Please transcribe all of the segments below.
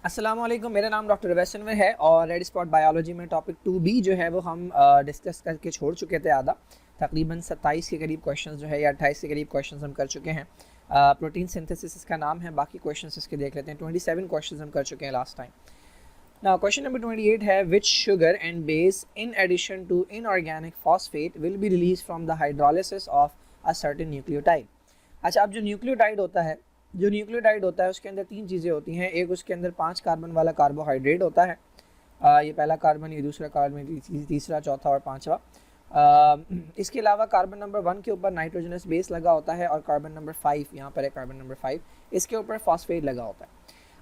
अस्सलाम वालेकुम, मेरा नाम डॉक्टर वैसनवर है और रेड स्पॉट बायोलॉजी में टॉपिक 2B जो है वो हम डिस्कस करके छोड़ चुके थे आधा। तकरीबन 27 के करीब क्वेश्चंस जो है या 28 के करीब क्वेश्चंस हम कर चुके हैं। प्रोटीन सिंथेसिस इसका नाम है, बाकी क्वेश्चंस इसके देख लेते हैं। 27 क्वेश्चंस हम कर चुके हैं last time. Now question number 28 है which sugar and base in addition to inorganic phosphate will be release from the hydrolysis of a certain nucleotide. अच्छा, अब जो न्यूक्लियोटाइड होता है उसके अंदर तीन चीज़ें होती हैं। एक उसके अंदर 5 कार्बन वाला कार्बोहाइड्रेट होता है। ये पहला कार्बन, ये दूसरा कार्बन, तीसरा, चौथा और पांचवा। इसके अलावा कार्बन नंबर 1 के ऊपर नाइट्रोजनस बेस लगा होता है और कार्बन नंबर 5, यहाँ पर है कार्बन नंबर 5, इसके ऊपर फॉस्फेट लगा होता है।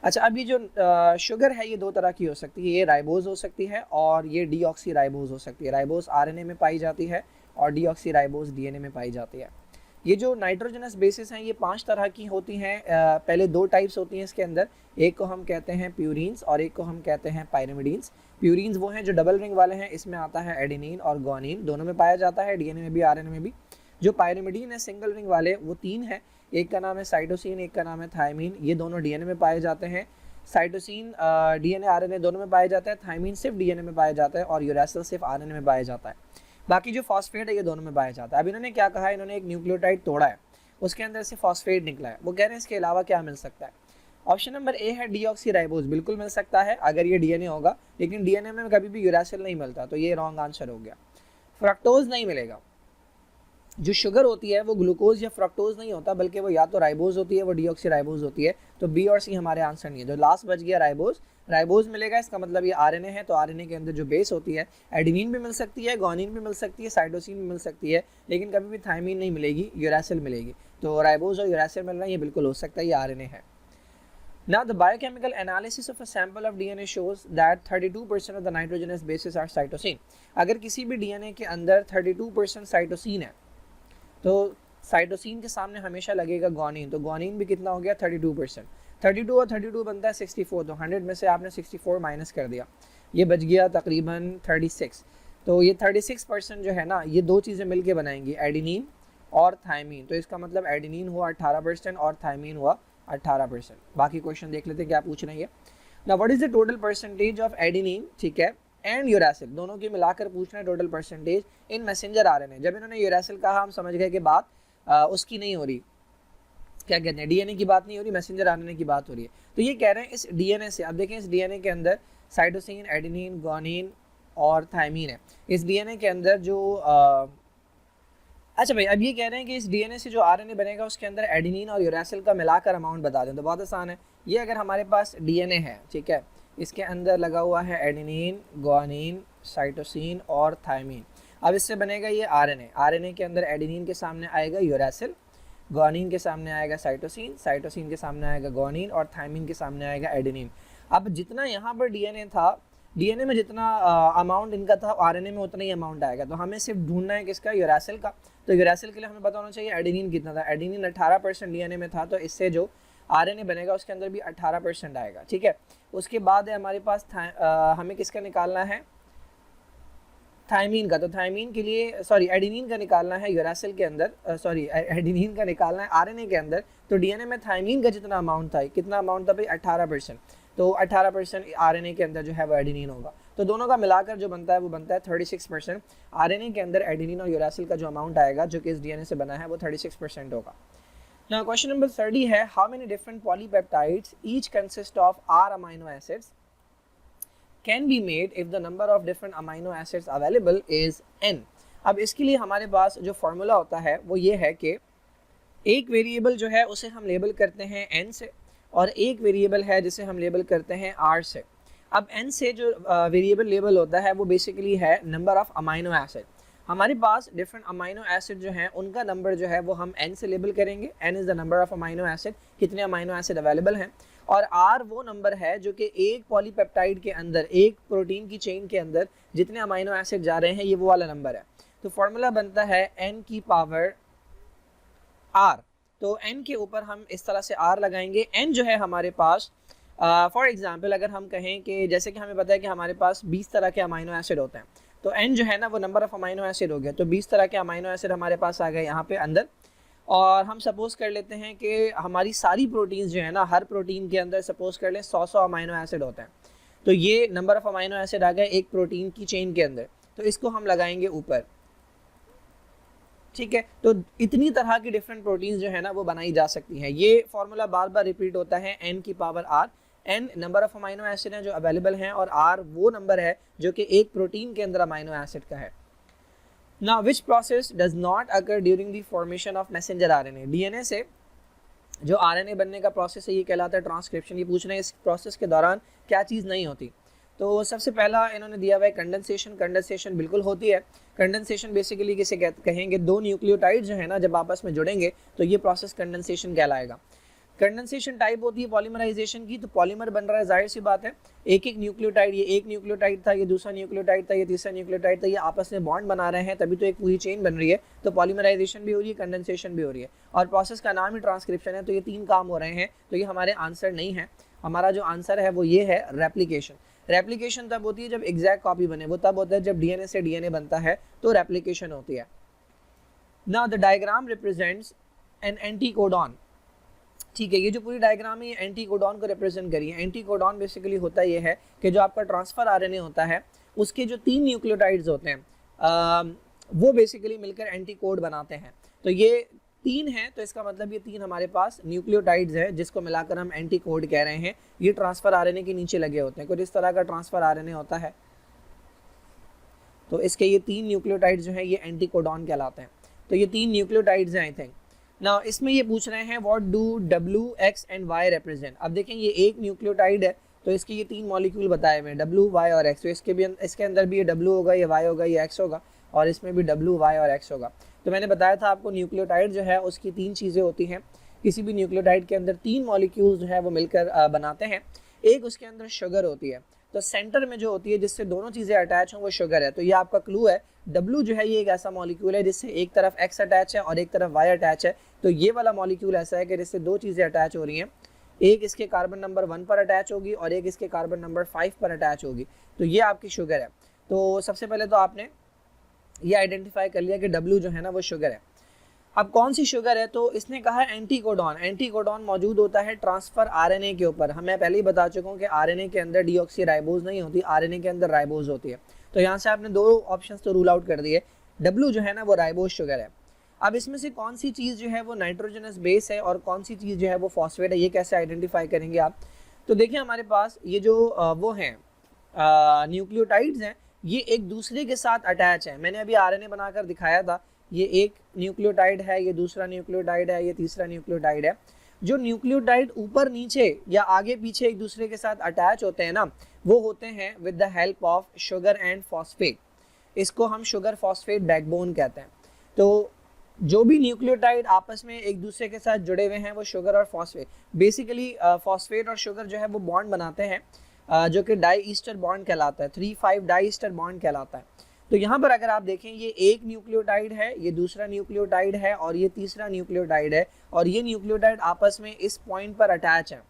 अच्छा, अब ये जो शुगर है ये दो तरह की हो सकती है। ये राइबोज हो सकती है और ये डीऑक्सी राइबोज हो सकती है। राइबोज आरएनए में पाई जाती है और डीऑक्सी राइबोज डीएनए में पाई जाती है। ये जो नाइट्रोजनस बेसिस हैं ये 5 तरह की होती हैं। पहले 2 टाइप्स होती हैं इसके अंदर। एक को हम कहते हैं प्यूरीन्स और एक को हम कहते हैं पायरिमिडीन्स। प्यूरीन्स वो हैं जो डबल रिंग वाले हैं, इसमें आता है एडेनिन और ग्वानिन, दोनों में पाया जाता है, डीएनए में भी आरएनए में भी। जो पायरिमिडीन है सिंगल रिंग वाले, वो 3 है। एक का नाम है साइटोसिन, एक का नाम है थायमीन। ये दोनों डीएनए में पाए जाते हैं। साइटोसिन डीएनए आरएनए दोनों में पाया जाता है, थायमीन सिर्फ डीएनए में पाया जाता है और यूरेसिल सिर्फ आरएनए में पाया जाता है। बाकी जो फॉस्फेट है ये दोनों में पाया जाता है। अब इन्होंने क्या कहा है, इन्होंने एक न्यूक्लियोटाइड तोड़ा है, उसके अंदर से फॉस्फेट निकला है। वो कह रहे हैं इसके अलावा क्या मिल सकता है। ऑप्शन नंबर ए है डीऑक्सी राइबोज, बिल्कुल मिल सकता है अगर ये डीएनए होगा, लेकिन डीएनए में कभी भी यूरेसिल नहीं मिलता, तो ये रॉन्ग आंसर हो गया। फ्रक्टोज नहीं मिलेगा। जो शुगर होती है वो ग्लूकोज या फ्रक्टोज नहीं होता, बल्कि वो या तो राइबोज होती है, वो डीऑक्सी राइबोज होती है। तो बी और सी हमारे आंसर नहीं है। जो लास्ट बच गया राइबोज, राइबोज मिलेगा, इसका मतलब ये आरएनए है, तो आरएनए के अंदर जो बेस होती है एडेनिन भी मिल सकती है, ग्वानिन भी मिल सकती है, साइटोसिन भी मिल सकती है, लेकिन कभी भी थायमीन नहीं मिलेगी, यूरेसिल मिलेगी। तो राइबोज और यूरेसिल मिलना ये बिल्कुल हो सकता है, ये आरएनए है। Now the biochemical analysis of a sample of DNA shows that 32% of the nitrogenous bases are cytosine. अगर किसी भी डीएनए के अंदर 32% साइटोसिन है तो साइटोसिन के सामने हमेशा लगेगा ग्वानिन, तो ग्वानिन भी कितना हो गया 32%। 32 और 32 बनता है 64, तो 100 में से आपने 64 माइनस कर दिया, ये बच गया तकरीबन 36। तो ये 36% जो है ना, ये दो चीज़ें मिलके बनाएंगी, एडेनिन और थायमीन। तो इसका मतलब एडेनिन हुआ 18% और थायमीन हुआ 18%। बाकी क्वेश्चन देख लेते हैं क्या पूछ रहे हैं। ना what is the total percentage of adenine, ठीक है, एंड यूरेसिल, दोनों की मिलाकर पूछना है total percentage in messenger RNA. जब इन्होंने यूरेसिल कहा हम समझ गए कि बात उसकी नहीं हो रही, क्या कहते हैं, डीएनए की बात नहीं हो रही, मैसेंजर आरएनए की बात हो रही है। तो ये कह रहे हैं इस डीएनए से, अब देखें इस डीएनए के अंदर साइटोसिन, एडेनिन, ग्वानिन और थायमीन है। इस डीएनए के अंदर जो अच्छा भाई, अब ये कह रहे हैं कि इस डीएनए से जो आरएनए बनेगा उसके अंदर एडेनिन और यूरेसिल का मिलाकर अमाउंट बता दें। तो बहुत आसान है। ये अगर हमारे पास डीएनए है, ठीक है, इसके अंदर लगा हुआ है एडेनिन, ग्वानिन, साइटोसिन और थायमीन। अब इससे बनेगा ये आरएनए। आरएनए के अंदर एडेनिन के सामने आएगा यूरेसिल, ग्वानिन के सामने आएगा साइटोसिन, साइटोसिन के सामने आएगा ग्वानिन और थायमीन के सामने आएगा एडेनिन। अब जितना यहाँ पर डीएनए था, डीएनए में जितना अमाउंट इनका था, आरएनए में उतना ही अमाउंट आएगा। तो हमें सिर्फ ढूंढना है किसका, यूरेसिल का। तो यूरेसिल के लिए हमें पता होना चाहिए एडेनिन कितना था। एडेनिन 18% डीएनए में था, तो इससे जो आरएनए बनेगा उसके अंदर भी 18% आएगा, ठीक है। उसके बाद है हमारे पास हमें किसका निकालना है, थायमीन का। तो थायमीन के लिए सॉरी एडेनिन का निकालना है यूरेसिल के अंदर, सॉरी एडेनिन का निकालना है आरएनए के अंदर। तो डीएनए में थायमीन का जितना अमाउंट था, कितना अमाउंट था भाई, 18%। तो 18% आरएनए के अंदर जो है वो एडेनिन होगा। तो दोनों का मिलाकर जो बनता है वो बनता है 36%। आरएनए के अंदर एडेनिन और यूरेसिल का जो अमाउंट आएगा जो कि इस डीएनए से बना है वो 36% होगा। नाउ क्वेश्चन नंबर 30 है how many different polypeptides each consist of are amino acids can be made if the number of different amino acids available is n। अब इसके लिए हमारे पास जो फॉर्मूला होता है वो ये है कि एक वेरिएबल जो है उसे हम लेबल करते हैं n से और एक वेरिएबल है जिसे हम लेबल करते हैं r से। अब n से जो वेरिएबल लेबल होता है वो बेसिकली है नंबर ऑफ अमाइनो एसिड। हमारे पास डिफरेंट अमाइनो एसिड जो हैं उनका नंबर जो है वो हम n से लेबल करेंगे। n is the number of amino acid, कितने अमाइनो एसिड अवेलेबल हैं। और r वो नंबर है जो कि एक पॉलीपेप्टाइड के अंदर, एक प्रोटीन की चेन के अंदर जितने अमाइनो एसिड जा रहे हैं ये वो वाला नंबर है। तो फॉर्मूला बनता है n की पावर r। तो n के ऊपर हम इस तरह से r लगाएंगे। n जो है हमारे पास फॉर एग्जांपल अगर हम कहें कि जैसे कि हमें पता है कि हमारे पास 20 तरह के अमाइनो एसिड होते हैं, तो n जो है ना वो नंबर ऑफ अमाइनो एसिड हो गया। तो 20 तरह के अमाइनो एसिड हमारे पास आ गए यहाँ पे अंदर। और हम सपोज कर लेते हैं कि हमारी सारी प्रोटीन्स जो है ना, हर प्रोटीन के अंदर सपोज कर लें 100 अमाइनो एसिड होते हैं, तो ये नंबर ऑफ अमाइनो एसिड आ गए एक प्रोटीन की चेन के अंदर, तो इसको हम लगाएंगे ऊपर, ठीक है। तो इतनी तरह की डिफरेंट प्रोटीन्स जो है ना वो बनाई जा सकती हैं। ये फॉर्मूला बार बार रिपीट होता है, n की power r, n number of amino acid हैं जो अवेलेबल हैं और r वो नंबर है जो कि एक प्रोटीन के अंदर अमाइनो एसिड का है। Now which process does not occur during the formation of messenger RNA, DNA से जो आरएनए बनने का प्रोसेस है ये कहलाता है ट्रांसक्रिप्शन। ये पूछ रहे हैं इस प्रोसेस के दौरान क्या चीज़ नहीं होती, तो सबसे पहला इन्होंने दिया हुआ है कंडेंसेशन। कंडेंसेशन बिल्कुल होती है। कंडेंसेशन बेसिकली किसे कहेंगे, दो न्यूक्लियोटाइड जो है ना जब आपस में जुड़ेंगे तो ये प्रोसेस कंडेंसेशन कहलाएगा। कंडेंसेशन टाइप होती है पॉलीमराइजेशन की, तो पॉलीमर बन रहा है, जाहिर सी बात है एक एक न्यूक्लियोटाइड, ये एक न्यूक्लियोटाइड था, ये दूसरा न्यूक्लियोटाइड था, ये तीसरा न्यूक्लियोटाइड था, ये आपस में बॉन्ड बना रहे हैं, तभी तो एक पूरी चेन बन रही है। तो पॉलीमराइजेशन भी हो रही है, कंडेंसेशन भी हो रही है, और प्रोसेस का नाम ही ट्रांसक्रिप्शन है। तो ये तीन काम हो रहे हैं, तो ये हमारे आंसर नहीं है। हमारा जो आंसर है वो ये है रेप्लिकेशन। रेप्लिकेशन तब होती है जब एग्जैक्ट कॉपी बने, वो तब होता है जब डीएनए से डीएनए बनता है, तो रेप्लिकेशन होती है। Now the diagram represents an anticodon, ठीक है। ये जो पूरी डायग्राम है ये एंटीकोडॉन को रिप्रेजेंट करी है। एंटीकोडॉन बेसिकली होता ये है कि जो आपका ट्रांसफर आरएनए होता है उसके जो 3 न्यूक्लियोटाइड्स होते हैं वो बेसिकली मिलकर एंटीकोड बनाते हैं। तो ये 3 हैं, तो इसका मतलब ये 3 हमारे पास न्यूक्लियोटाइड्स हैं जिसको मिलाकर हम एंटीकोड कह रहे हैं। ये ट्रांसफर आरएनए के नीचे लगे होते हैं। कुछ इस तरह का ट्रांसफर आरएनए होता है, तो इसके ये 3 न्यूक्लियोटाइड्स जो हैं ये एंटीकोडॉन कहलाते हैं। तो ये 3 न्यूक्लियोटाइड्स हैं आई थिंक। नाउ इसमें ये पूछ रहे हैं what do W, X and Y represent. अब देखें ये एक न्यूक्लियोटाइड है, तो इसके ये 3 मॉलिक्यूल बताए हुए हैं W, Y और X। तो इसके अंदर भी ये W होगा, ये Y होगा, ये X होगा, और इसमें भी W, Y और X होगा। तो मैंने बताया था आपको न्यूक्लियोटाइड जो है उसकी 3 चीज़ें होती हैं। किसी भी न्यूक्लियोटाइड के अंदर 3 मॉलिक्यूल्स जो है वो मिलकर बनाते हैं। एक उसके अंदर शुगर होती है, तो सेंटर में जो होती है जिससे दोनों चीज़ें अटैच हों वो शुगर है। तो ये आपका क्लू है। W जो है ये एक ऐसा मॉलिक्यूल है जिससे एक तरफ X अटैच है और एक तरफ Y अटैच है। तो ये वाला मॉलिक्यूल ऐसा है कि जिससे 2 चीज़ें अटैच हो रही हैं, एक इसके कार्बन नंबर 1 पर अटैच होगी और एक इसके कार्बन नंबर 5 पर अटैच होगी। तो ये आपकी शुगर है। तो सबसे पहले तो आपने ये आइडेंटिफाई कर लिया कि W जो है ना वो शुगर है। अब कौन सी शुगर है, तो इसने कहा है एंटीकोडॉन। एंटीकोडॉन मौजूद होता है ट्रांसफर आरएनए के ऊपर। मैं पहले ही बता चुका हूँ कि आरएनए के अंदर डीऑक्सीराइबोज नहीं होती, आरएनए के अंदर राइबोज होती है। तो यहाँ से आपने 2 ऑप्शंस तो रूल आउट कर दिए। W जो है ना वो राइबोज शुगर है। अब इसमें से कौन सी चीज़ जो है वो नाइट्रोजनस बेस है और कौन सी चीज़ जो है वो फॉस्फेट है, ये कैसे आइडेंटिफाई करेंगे आप। तो देखिए हमारे पास ये जो वो हैं न्यूक्लियोटाइड्स हैं, ये एक दूसरे के साथ अटैच है। मैंने अभी आरएनए बनाकर दिखाया था, ये एक न्यूक्लियोटाइड है, ये दूसरा न्यूक्लियोटाइड है, ये तीसरा न्यूक्लियोटाइड है। जो न्यूक्लियोटाइड ऊपर नीचे या आगे पीछे एक दूसरे के साथ अटैच होते हैं ना, वो होते हैं with the help of sugar and phosphate. इसको हम शुगर फॉस्फेट बैकबोन कहते हैं। तो जो भी न्यूक्लियोटाइड आपस में एक दूसरे के साथ जुड़े हुए हैं वो शुगर और फॉस्फेट, बेसिकली फॉस्फेट और शुगर जो है वो बॉन्ड बनाते हैं, जो कि डाई ईस्टर बॉन्ड कहलाता है, 3,5 डाई ईस्टर बॉन्ड कहलाता है। तो यहाँ पर अगर आप देखें ये एक न्यूक्लियोटाइड है, ये दूसरा न्यूक्लियोटाइड है और ये तीसरा न्यूक्लियोटाइड है, और ये न्यूक्लियोटाइड आपस में इस पॉइंट पर अटैच है।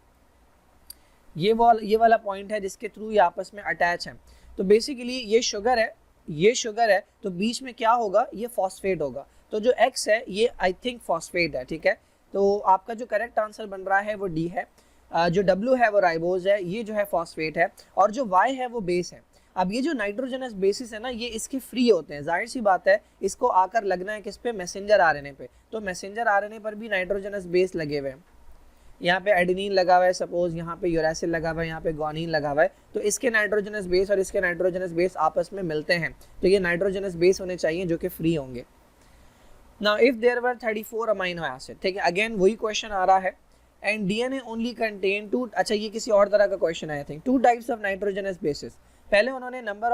ये वाला पॉइंट है जिसके थ्रू ये आपस में अटैच है। तो बेसिकली ये शुगर है, ये शुगर है, तो बीच में क्या होगा, ये फॉस्फेट होगा। तो जो X है ये आई थिंक फॉस्फेट है, ठीक है। तो आपका जो करेक्ट आंसर बन रहा है वो D है। जो W है वो राइबोज है, ये जो है फॉस्फेट है, और जो Y है वो बेस है। अब ये जो नाइट्रोजनस बेसिस है ना, ये इसके फ्री होते हैं, जाहिर सी बात है इसको आकर लगना है किस पे, मैसेंजर आरएनए पे। तो मैसेंजर आरएनए पर भी नाइट्रोजनस बेस लगे हुए हैं। यहाँ पे एडेनिन लगा हुआ है, सपोज यहाँ पे यूरासिल लगा हुआ है, यहाँ पे ग्वानिन लगा हुआ है। तो इसके नाइट्रोजनस बेस और इसके नाइट्रोजनस बेस आपस में मिलते हैं, तो ये नाइट्रोजनस बेस होने चाहिए जो कि फ्री होंगे। Now if there were 34 amino acid, ठीक है, अगेन वही क्वेश्चन आ रहा है, एंड डीएनए ओनली कंटेन 2, अच्छा ये किसी और तरह का क्वेश्चन है I think, 2 types of nitrogenous bases. पहले उन्होंने नंबर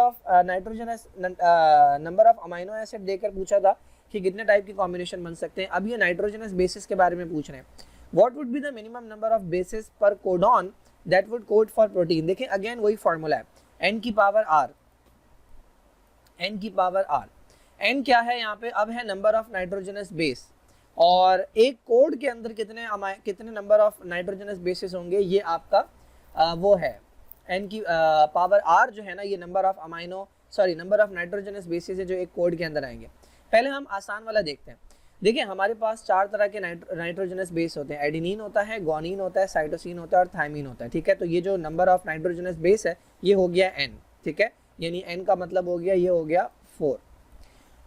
ऑफ अमाइनो एसिड देकर पूछा था कि कितने टाइप की कॉम्बिनेशन बन सकते हैं। अब ये नाइट्रोजनस बेसिस के बारे में पूछ रहे हैं। What would be the minimum number of bases per codon that would code for protein. देखिए अगेन वही फॉर्मूला है, n की पावर r, n की पावर r। n क्या है यहाँ पे, अब है नंबर ऑफ नाइट्रोजनस बेस, और एक कोड के अंदर कितने नंबर ऑफ नाइट्रोजनस बेसिस होंगे, ये आपका वो है n की पावर r जो है ना, ये नंबर ऑफ नाइट्रोजनस बेसिस है जो एक कोड के अंदर आएंगे। पहले हम आसान वाला देखते हैं। देखिए हमारे पास 4 तरह के नाइट्रोजनस बेस होते हैं, एडेनिन होता है, ग्वानिन होता है, साइटोसिन होता है और थायमिन होता है, ठीक है। तो ये जो नंबर ऑफ नाइट्रोजनस बेस है ये हो गया n, ठीक है, यानी n का मतलब हो गया ये हो गया 4।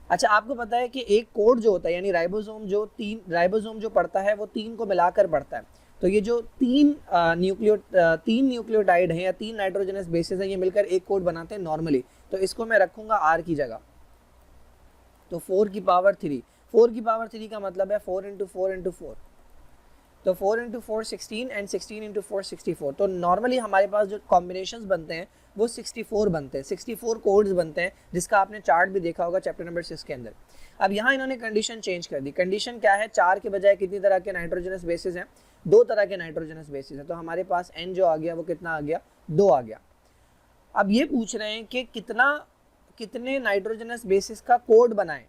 अच्छा आपको पता है कि एक कोड जो होता है यानी राइबोसोम जो पढ़ता है वो 3 को मिलाकर पढ़ता है। तो ये जो तीन न्यूक्लियोटाइड हैं या 3 नाइट्रोजनस बेसेस हैं ये मिलकर एक कोड बनाते हैं नॉर्मली। तो इसको मैं रखूंगा r की जगह, तो 4 की पावर 3, 4 की पावर 3 का मतलब है 4 इंटू 4 इंटू 4, तो 4 इंटू 4 16 एंड 16 इंटू 4 64। तो नॉर्मली हमारे पास जो कॉम्बिनेशंस बनते हैं वो 64 बनते हैं, 64 कोड्स बनते हैं, जिसका आपने चार्ट भी देखा होगा चैप्टर नंबर 6 के अंदर। अब यहाँ इन्होंने कंडीशन चेंज कर दी। कंडीशन क्या है, 4 के बजाय कितनी तरह के नाइट्रोजनस बेसिस हैं, 2 तरह के नाइट्रोजनस बेसिस हैं। तो हमारे पास n जो आ गया वो कितना आ गया, 2 आ गया। अब ये पूछ रहे हैं कि कितने नाइट्रोजनस बेसिस का कोड बनाएं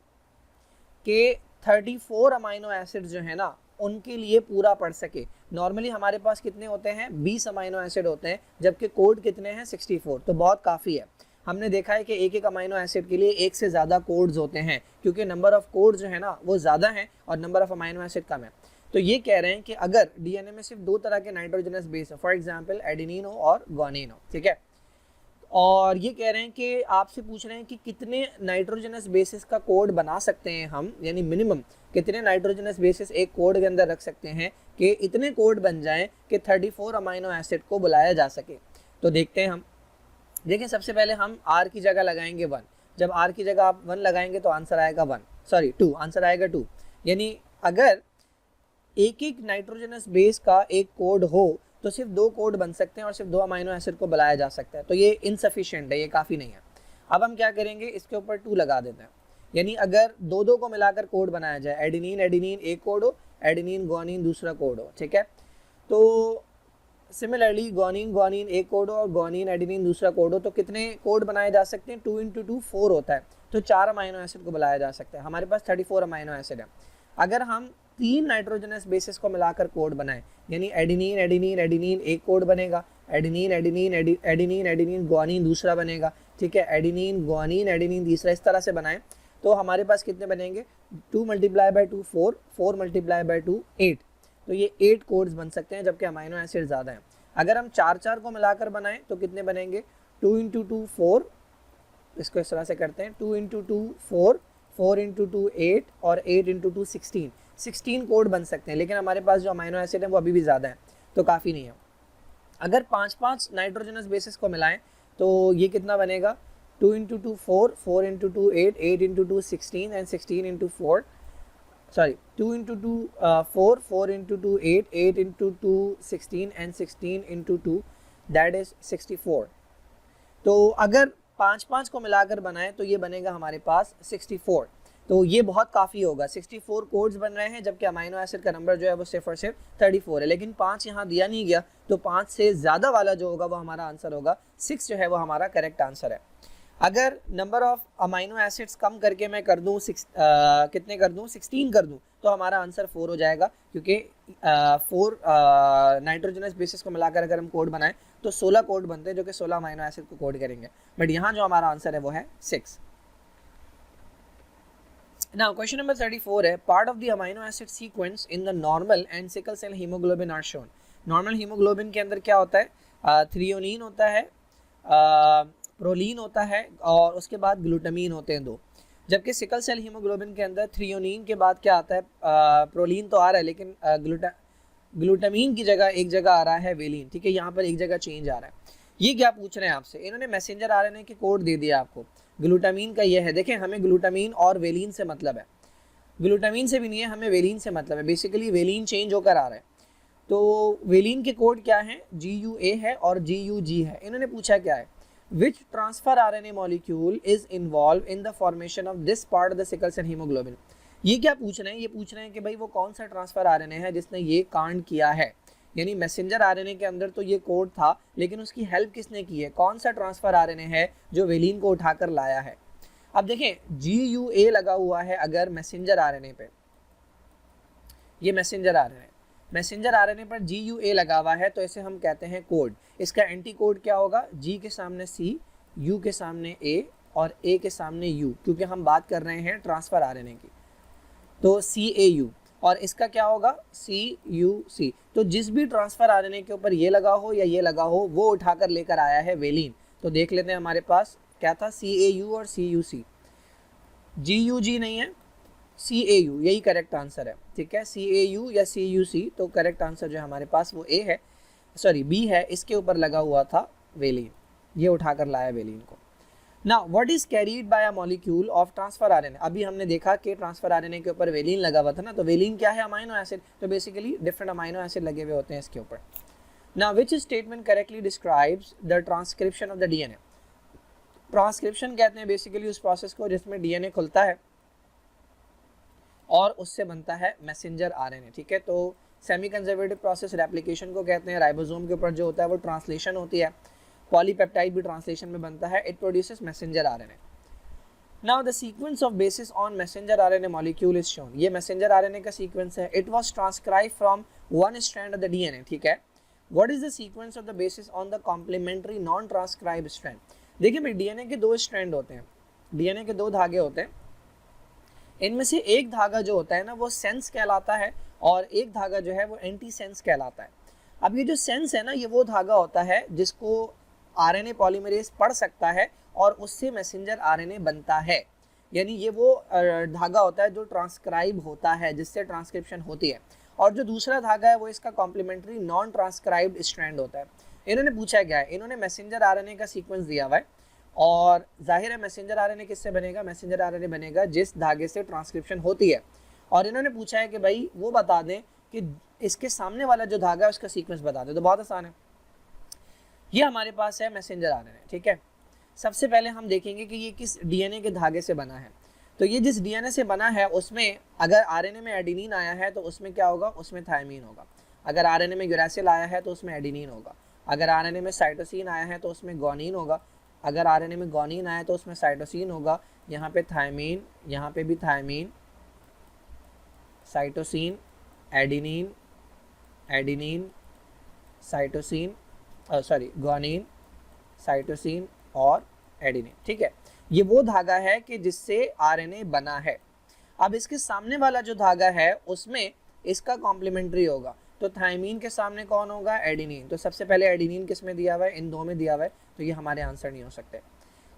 कि 34 अमाइनो एसिड्स जो है ना उनके लिए पूरा पढ़ सके। नॉर्मली हमारे पास कितने होते हैं, 20 अमाइनो एसिड होते हैं, जबकि कोड कितने हैं, 64। तो बहुत काफ़ी है। हमने देखा है कि एक अमाइनो एसिड के लिए एक से ज़्यादा कोड्स होते हैं, क्योंकि नंबर ऑफ कोड्स जो है ना वो ज़्यादा है और नंबर ऑफ अमाइनो एसिड कम है। तो ये कह रहे हैं कि अगर डीएनए में सिर्फ 2 तरह के नाइट्रोजनस बेस हो, फॉर एग्जाम्पल एडेनिन हो और ग्वानिन हो, ठीक है, और ये कह रहे हैं कि आपसे पूछ रहे हैं कि कितने नाइट्रोजनस बेसिस का कोड बना सकते हैं हम, यानी मिनिमम कितने नाइट्रोजनस बेसिस एक कोड के अंदर रख सकते हैं कि इतने कोड बन जाएं कि 34 अमाइनो एसिड को बुलाया जा सके। तो देखते हैं हम। देखें सबसे पहले हम r की जगह लगाएंगे 1। जब r की जगह आप 1 लगाएंगे तो आंसर आएगा 2, आंसर आएगा 2। यानी अगर एक नाइट्रोजनस बेस का एक कोड हो तो सिर्फ 2 कोड बन सकते हैं और सिर्फ 2 अमाइनो एसिड को बुलाया जा सकता है। तो ये इनसफिशिएंट है, ये काफ़ी नहीं है। अब हम क्या करेंगे, इसके ऊपर 2 लगा देते हैं। यानी अगर 2 को मिलाकर कोड बनाया जाए, एडेनिन एक कोड हो, एडेनिन ग्वानिन दूसरा कोड हो, ठीक है। तो सिमिलरली ग्वानिन एक कोड हो और ग्वानिन एडेनिन दूसरा कोड हो, तो कितने कोड बनाए जा सकते हैं, 2 इंटू 2 4 होता है। तो 4 अमाइनो एसिड को बुलाया जा सकता है। हमारे पास 34 अमाइनो एसिड है। अगर हम 3 नाइट्रोजनस बेसिस को मिलाकर कोड बनाएं, यानी एडेनिन एक कोड बनेगा, एडेनिन ग्वानिन दूसरा बनेगा, ठीक है, एडेनिन तीसरा, इस तरह से बनाएं तो हमारे पास कितने बनेंगे, 2 मल्टीप्लाई बाई 2 4, 4 मल्टीप्लाई बाई 2 8। तो ये 8 कोड्स बन सकते हैं, जबकि अमाइनो एसिड ज़्यादा हैं। अगर हम 4 को मिलाकर बनाएं तो कितने बनेंगे, 2 इंटू 2 4, इसको इस तरह से करते हैं, 2 इंटू 2 4, 4 इंटू 2 8 और 8 इंटू 2 16 कोड बन सकते हैं। लेकिन हमारे पास जो अमाइनो एसिड है वो अभी भी ज़्यादा है, तो काफ़ी नहीं है। अगर 5 नाइट्रोजनस बेसिस को मिलाएं तो ये कितना बनेगा, 2 into 2 4, 4 into 2 8, 8 into 2 16 and 16 into 4, sorry 2 into 2 4, 4 into 2 8, 8 into 2 16 and 16 into 2, that is 64। तो अगर 5 को मिलाकर बनाएं तो ये बनेगा हमारे पास 64। तो ये बहुत काफ़ी होगा, 64 कोड्स बन रहे हैं, जबकि अमाइनो एसिड का नंबर जो है वो सिर्फ और सिर्फ 34 है। लेकिन 5 यहाँ दिया नहीं गया, तो 5 से ज़्यादा वाला जो होगा वो हमारा आंसर होगा, 6 जो है वो हमारा करेक्ट आंसर है। अगर नंबर ऑफ अमाइनो एसिड्स कम करके मैं कर दूँ कितने कर दूँ, 16 कर दूँ, तो हमारा आंसर 4 हो जाएगा, क्योंकि 4 नाइट्रोजनस बेसिस को मिलाकर अगर हम कोड बनाएं तो 16 कोड बनते हैं, जो कि 16 अमाइनो एसिड को कोड करेंगे। बट यहाँ जो हमारा आंसर है वो है 6। Now question number 34 है, part of the amino acid sequence in the normal and sickle cell hemoglobin are shown। Normal haemoglobin के अंदर क्या होता है, थ्रियोनिन होता है, प्रोलीन होता है और उसके बाद ग्लूटामीन होते हैं 2। जबकि सिकल सेल हीमोग्लोबिन के अंदर थ्रियोनिन के बाद क्या आता है, प्रोलीन तो आ रहा है, लेकिन ग्लूटामीन की जगह एक जगह आ रहा है वेलिन, ठीक है, यहाँ पर एक जगह चेंज आ रहा है। ये क्या पूछ रहे हैं आपसे, इन्होंने मैसेंजर आरएनए के कोड दे दिया आपको। ग्लूटामीन का ये है, देखें हमें ग्लूटामीन और वेलिन से मतलब है, ग्लूटामीन से भी नहीं है, हमें वेलिन से मतलब है। बेसिकली वेलिन चेंज होकर आ रहा है, तो वेलिन के कोड क्या है, GUA है और GUG है। इन्होंने पूछा क्या है, which transfer RNA molecule is involve in the formation of this part of the sickle cell haemoglobin. ये क्या पूछ रहे हैं, ये पूछ रहे हैं कि भाई वो कौन सा ट्रांसफर RNA है जिसने ये कांड किया है। यानी मैसेंजर RNA के अंदर तो ये कोड था, लेकिन उसकी हेल्प किसने की है, कौन सा ट्रांसफर RNA है जो वेलिन को उठाकर लाया है। अब देखें GUA लगा हुआ है अगर मैसेंजर RNA पे, ये मैसेंजर RNA पर GUA लगा हुआ है, तो इसे हम कहते हैं कोड। इसका एंटी कोड क्या होगा, G के सामने C, U के सामने A और A के सामने U, क्योंकि हम बात कर रहे हैं ट्रांसफर RNA की। तो CAU, और इसका क्या होगा CUC। तो जिस भी ट्रांसफर आरएनए के ऊपर ये लगा हो या ये लगा हो वो उठाकर लेकर आया है वेलिन। तो देख लेते हैं हमारे पास क्या था, CAU और CUC। GUG नहीं है, CAU यही करेक्ट आंसर है, ठीक है, CAU या CUC। तो करेक्ट आंसर जो हमारे पास वो A है, सॉरी B है, इसके ऊपर लगा हुआ था वेलिन, ये उठाकर लाया वेलिन को। Now what is carried by a molecule of transfer RNA? अभी हमने देखा कि ट्रांसफर आरएनए के ऊपर वेलिन लगा हुआ था ना, तो वेलिन क्या है, अमाइनो एसिड। तो बेसिकली डिफरेंट अमाइनो एसिड लगे हुए होते हैं इसके ऊपर। Now which statement correctly describes the transcription of the DNA? Transcription कहते हैं बेसिकली उस प्रोसेस को जिसमें डीएनए खुलता है और उससे बनता है मैसेंजर आरएनए, ठीक है। तो सेमी कंजर्वेटिव प्रोसेस रेप्लिकेशन को कहते हैं। राइबोसोम के ऊपर जो होता है वो ट्रांसलेशन होती है। पॉलीपेप्टाइड भी ट्रांसलेशन में बनता है। It produces messenger RNA. Now the sequence of basis on messenger RNA molecule is shown. ये मैसेंजर आरएनए का सीक्वेंस है। It was transcribed from one strand of the DNA, ठीक है। What is the sequence of the basis on the complementary non transcribed strand? देखिए भाई, DNA के दो strand होते हैं, डीएनए के दो धागे होते हैं। इनमें से एक धागा जो होता है ना वो सेंस कहलाता है और एक धागा जो है वो एंटी सेंस कहलाता है। अब ये जो सेंस है ना, ये वो धागा होता है जिसको आरएनए पॉलीमरेज पढ़ सकता है और उससे मैसेंजर आरएनए बनता है। यानी ये वो धागा होता है जो ट्रांसक्राइब होता है, जिससे ट्रांसक्रिप्शन होती है। और जो दूसरा धागा है वो इसका कॉम्प्लीमेंट्री नॉन ट्रांसक्राइब्ड स्ट्रैंड होता है। इन्होंने पूछा क्या है, इन्होंने मैसेंजर आरएनए का सीक्वेंस दिया हुआ है और जाहिर है मैसेंजर आरएनए किससे बनेगा, मैसेंजर आरएनए बनेगा जिस धागे से ट्रांसक्रिप्शन होती है। और इन्होंने पूछा है कि भाई वो बता दें कि इसके सामने वाला जो धागा है उसका सीक्वेंस बता दें। तो बहुत आसान है, ये हमारे पास है मैसेंजर आरएनए, ठीक है। सबसे पहले हम देखेंगे कि ये किस डीएनए के धागे से बना है। तो ये जिस डीएनए से बना है उसमें अगर आरएनए में एडेनिन आया है तो उसमें क्या होगा, उसमें थायमीन होगा। अगर आरएनए में यूरेसिल आया है तो उसमें एडेनिन होगा। अगर आरएनए में साइटोसिन आया है तो उसमें ग्वानिन होगा। अगर आरएनए में ग्वानिन आया तो उसमें साइटोसिन होगा। यहाँ पे थायमीन, यहाँ पे भी thymine, cytosine, adenine, adenine, cytosine, sorry guanine, cytosine और एडेनिन, ठीक है। ये वो धागा है कि जिससे आरएनए बना है। अब इसके सामने वाला जो धागा है उसमें इसका कॉम्प्लीमेंट्री होगा। तो थायमीन के सामने कौन होगा, एडेनिन। तो सबसे पहले एडेनिन किस में दिया हुआ है, इन दो में दिया हुआ है, तो ये हमारे आंसर नहीं हो सकते।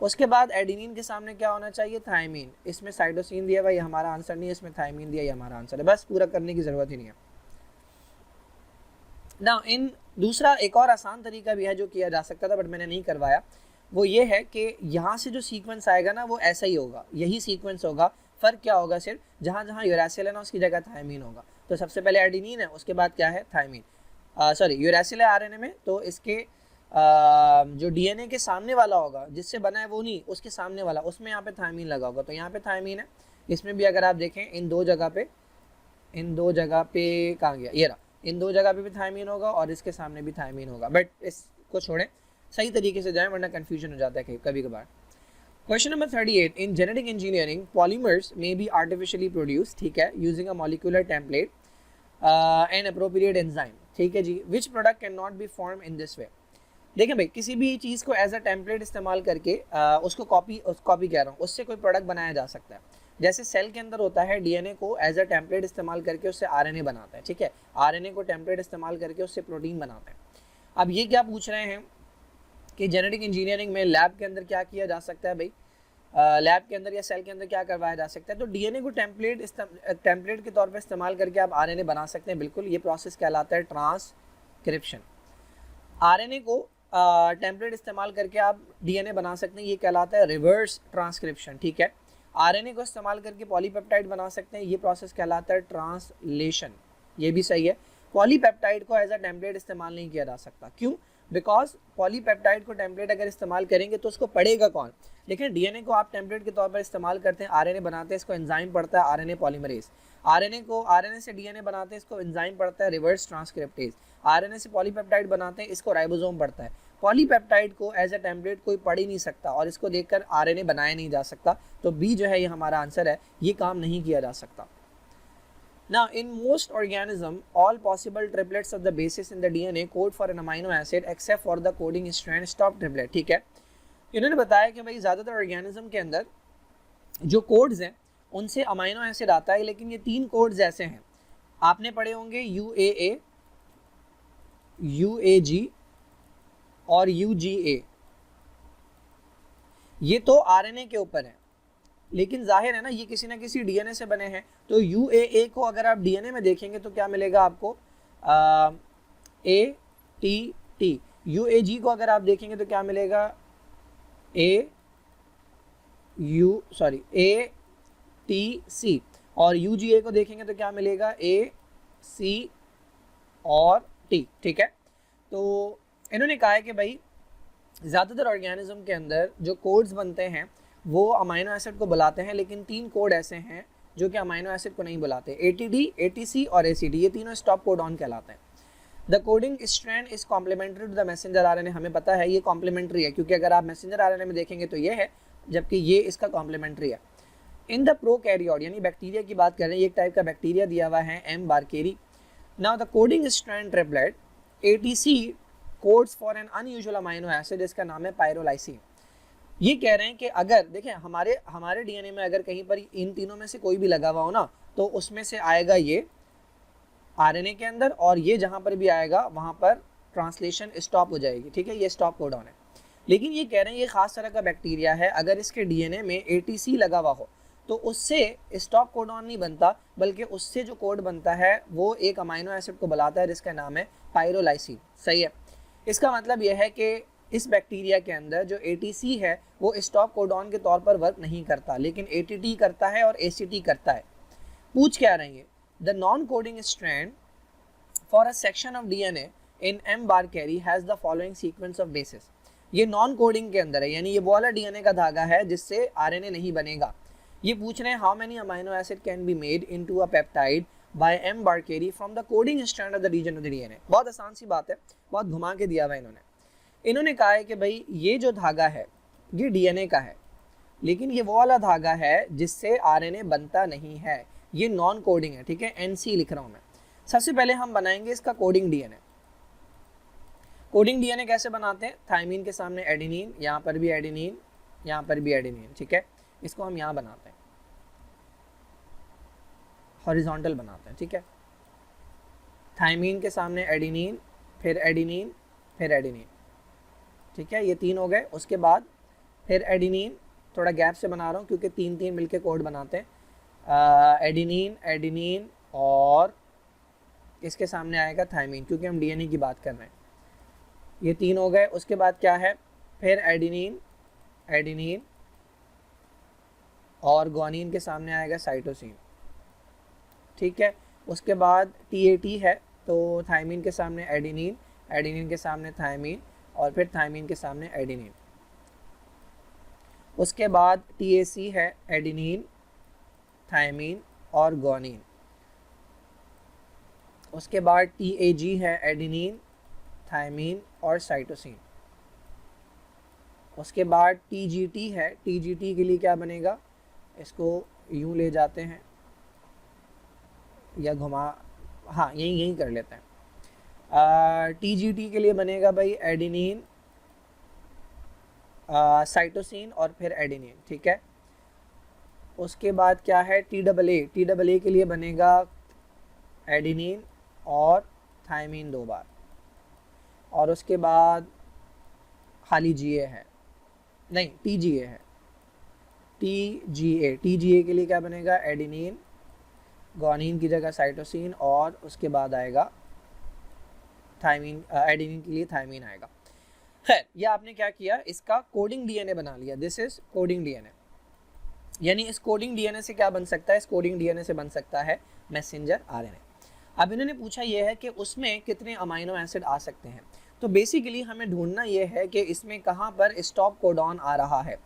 उसके बाद एडेनिन के सामने क्या होना चाहिए, थायमीन। इसमें साइटोसिन दिया हुआ है, ये हमारा आंसर नहीं है। इसमें थायमीन दिया, ये हमारा आंसर है। बस पूरा करने की जरूरत ही नहीं है। ना इन दूसरा एक और आसान तरीका भी है जो किया जा सकता था बट मैंने नहीं करवाया। वो ये है कि यहाँ से जो सीक्वेंस आएगा ना वो ऐसा ही होगा, यही सीक्वेंस होगा। फ़र्क क्या होगा, सिर्फ जहाँ जहाँ यूरेसिल है ना उसकी जगह थायमीन होगा। तो सबसे पहले एडेनिन है, उसके बाद क्या है, थायमीन। सॉरी यूरेसिल है आरएनए में, तो इसके जो डीएनए के सामने वाला होगा जिससे बना है वो नहीं, उसके सामने वाला, उसमें यहाँ पे थायमीन लगा होगा। तो यहाँ पे थायमीन है। इसमें भी अगर आप देखें इन दो जगह पे कहाँ गया, ये रहा, इन दो जगह पे भी थायमीन होगा और इसके सामने भी थायमीन होगा। बट इसको छोड़ें, सही तरीके से जाएं वरना कंफ्यूजन हो जाता है कभी कभार। Question number 38, in genetic engineering polymers may be artificially produce, ठीक है, using a molecular template and appropriate enzyme, ठीक है जी। Which product can not be form in this way. देखें भाई, किसी भी चीज़ को एज अ टेम्पलेट इस्तेमाल करके उसको कॉपी कह रहा हूँ, उससे कोई प्रोडक्ट बनाया जा सकता है। जैसे सेल के अंदर होता है, डीएनए को एज अ टेम्पलेट इस्तेमाल करके उससे आरएनए बनाता है, ठीक है। आरएनए को टेम्पलेट इस्तेमाल करके उससे प्रोटीन बनाता है। अब ये क्या पूछ रहे हैं कि जेनेटिक इंजीनियरिंग में लैब के अंदर क्या किया जा सकता है भाई, लैब के अंदर या सेल के अंदर क्या करवाया जा सकता है। तो डीएनए को टेम्पलेट के तौर पर इस्तेमाल करके आप आरएनए बना सकते हैं, बिल्कुल। ये प्रोसेस कहलाता है ट्रांसक्रिप्शन। आरएनए को टेम्पलेट इस्तेमाल करके आप डीएनए बना सकते हैं, ये कहलाता है रिवर्स ट्रांसक्रिप्शन, ठीक है। आरएनए को इस्तेमाल करके पॉलीपेप्टाइड बना सकते हैं, ये प्रोसेस कहलाता है ट्रांसलेशन, ये भी सही है। पॉलीपेप्टाइड को एज अ टेम्पलेट इस्तेमाल नहीं किया जा सकता, क्यों, बिकॉज पॉलीपेप्टाइड को टेम्पलेट अगर इस्तेमाल करेंगे तो उसको पढ़ेगा कौन। देखें, डीएनए को आप टेम्पलेट के तौर पर इस्तेमाल करते हैं, आरएनए बनाते हैं, इसको एंजाइम पढ़ता है आरएनए पॉलीमरेज। आरएनए से डीएनए बनाते हैं, इसको एंजाइम पढ़ता है रिवर्स ट्रांसक्रिप्टेज। आरएनए से पॉलीपेप्टाइड बनाते हैं, इसको राइबोसोम पढ़ता है। पॉलीपेप्टाइड को एज अ टेम्पलेट कोई पढ़ ही नहीं सकता और इसको देखकर आरएनए बनाया नहीं जा सकता। तो बी जो है ये हमारा आंसर है, ये काम नहीं किया जा सकता। Now, in most organism, all possible triplets of the bases in the DNA code for an amino acid except for the coding strand stop triplet, ठीक है। इन्होंने बताया कि भाई ज़्यादातर ऑर्गेनिज्म के अंदर जो कोड्स हैं उनसे अमाइनो एसिड आता है, लेकिन ये 3 कोड्स ऐसे हैं, आपने पढ़े होंगे UAA, UAG और UGA, ये तो RNA के ऊपर है, लेकिन जाहिर है ना ये किसी ना किसी DNA से बने हैं। तो UAA को अगर आप DNA में देखेंगे तो क्या मिलेगा आपको, ATT। UAG को अगर आप देखेंगे तो क्या मिलेगा, ATC। और UGA को देखेंगे तो क्या मिलेगा, AC और T। ठीक है, तो इन्होंने कहा है कि भाई ज़्यादातर ऑर्गेनिज्म के अंदर जो कोड्स बनते हैं वो अमाइनो एसिड को बुलाते हैं, लेकिन 3 कोड ऐसे हैं जो कि अमाइनो एसिड को नहीं बुलाते, ATD, ATC और ACD, ये तीनों स्टॉप कोडॉन कहलाते हैं। The coding strand is complementary to the messenger RNA, हमें पता है ये कॉम्प्लीमेंट्री है, क्योंकि अगर आप मैसेंजर RNA में देखेंगे तो ये है, जबकि ये इसका कॉम्प्लीमेंट्री है। इन द प्रोकैरियोट यानी बैक्टीरिया की बात कर रहे हैं, एक टाइप का बैक्टीरिया दिया हुआ है M. Barkeri. Now the coding strand triplet ATC codes for an unusual amino acid, इसका नाम है पायरोलाइसिन। ये कह रहे हैं कि अगर देखें हमारे DNA में अगर कहीं पर इन तीनों में से कोई भी लगा हुआ हो ना, तो उसमें से आएगा ये RNA के अंदर, और ये जहां पर भी आएगा वहां पर ट्रांसलेशन स्टॉप हो जाएगी। ठीक है, ये स्टॉप कोडॉन है। लेकिन ये कह रहे हैं ये खास तरह का बैक्टीरिया है, अगर इसके DNA में ATC लगा हुआ हो तो उससे स्टॉप कोडॉन नहीं बनता, बल्कि उससे जो कोड बनता है वो एक अमाइनो एसिड को बुलाता है जिसका नाम है पायरोलाइसिन। सही है, इसका मतलब यह है कि इस बैक्टीरिया के अंदर जो ATC है वो स्टॉप कोडॉन के तौर पर वर्क नहीं करता, लेकिन ATT करता है और ACT करता है। पूछ क्या रहे हैं, the non coding strand for a section of DNA in M. Barkeri has the following sequence of bases. ये नॉन कोडिंग के अंदर है, यानी ये वो वाला DNA का धागा है जिससे RNA नहीं बनेगा। ये पूछ रहे हैं how many amino acid can be made into a peptide by M. Barkeri from the coding strand of the region of the DNA। बहुत आसान सी बात है, बहुत घुमा के दिया हुआ है इन्होंने कहा है कि भाई ये जो धागा है ये DNA का है, लेकिन ये वो वाला धागा है जिससे RNA बनता नहीं है, ये नॉन कोडिंग है। ठीक है, NC लिख रहा हूं मैं। सबसे पहले हम बनाएंगे इसका कोडिंग DNA। कोडिंग DNA कैसे बनाते हैं, थायमीन के सामने एडेनिन, यहाँ पर भी एडेनिन, यहाँ पर भी एडेनिन। ठीक है, इसको हम यहाँ बनाते हैं, हॉरिजॉन्टल बनाते हैं। ठीक है, थायमीन के सामने एडेनिन, फिर एडेनिन, फिर एडेनिन। ठीक है, ये 3 हो गए। उसके बाद फिर एडेनिन, थोड़ा गैप से बना रहा हूँ क्योंकि 3 मिलके कोड बनाते हैं, एडेनिन, एडेनिन और इसके सामने आएगा थायमीन, क्योंकि हम DNA की बात कर रहे हैं। ये 3 हो गए। उसके बाद क्या है, फिर एडेनिन, एडेनिन और ग्वानिन के सामने आएगा साइटोसिन। ठीक है, उसके बाद TAT है, तो थायमीन के सामने एडेनिन, एडेनिन के सामने थायमीन और फिर थायमीन के सामने एडेनिन। उसके बाद TAC है, एडेनिन, थायमीन और ग्वानिन। उसके बाद TAG है, एडेनिन, थायमीन और साइटोसिन। उसके बाद TGT है, TGT के लिए क्या बनेगा, इसको यूं ले जाते हैं या घुमा, हाँ यही कर लेते हैं। TGT के लिए बनेगा भाई एडेनिन, साइटोसिन और फिर एडेनिन। ठीक है, उसके बाद क्या है, TAA के लिए बनेगा एडेनिन और थायमीन 2 बार। और उसके बाद खाली GA है, नहीं TGA है, TGA के लिए क्या बनेगा, एडेनिन, ग्वानिन की जगह साइटोसिन और उसके बाद आएगा थायमीन, एडेनिन के लिए थायमीन आएगा। खैर, ये आपने क्या किया, इसका कोडिंग DNA बना लिया। दिस इज कोडिंग DNA, यानी इस कोडिंग DNA से क्या बन सकता है, इस कोडिंग DNA से बन सकता है मैसेंजर RNA। अब इन्होंने पूछा यह है कि उसमें कितने अमाइनो एसिड आ सकते हैं। तो बेसिकली हमें ढूंढना यह है कि इसमें कहाँ पर स्टॉप कोडॉन आ रहा है।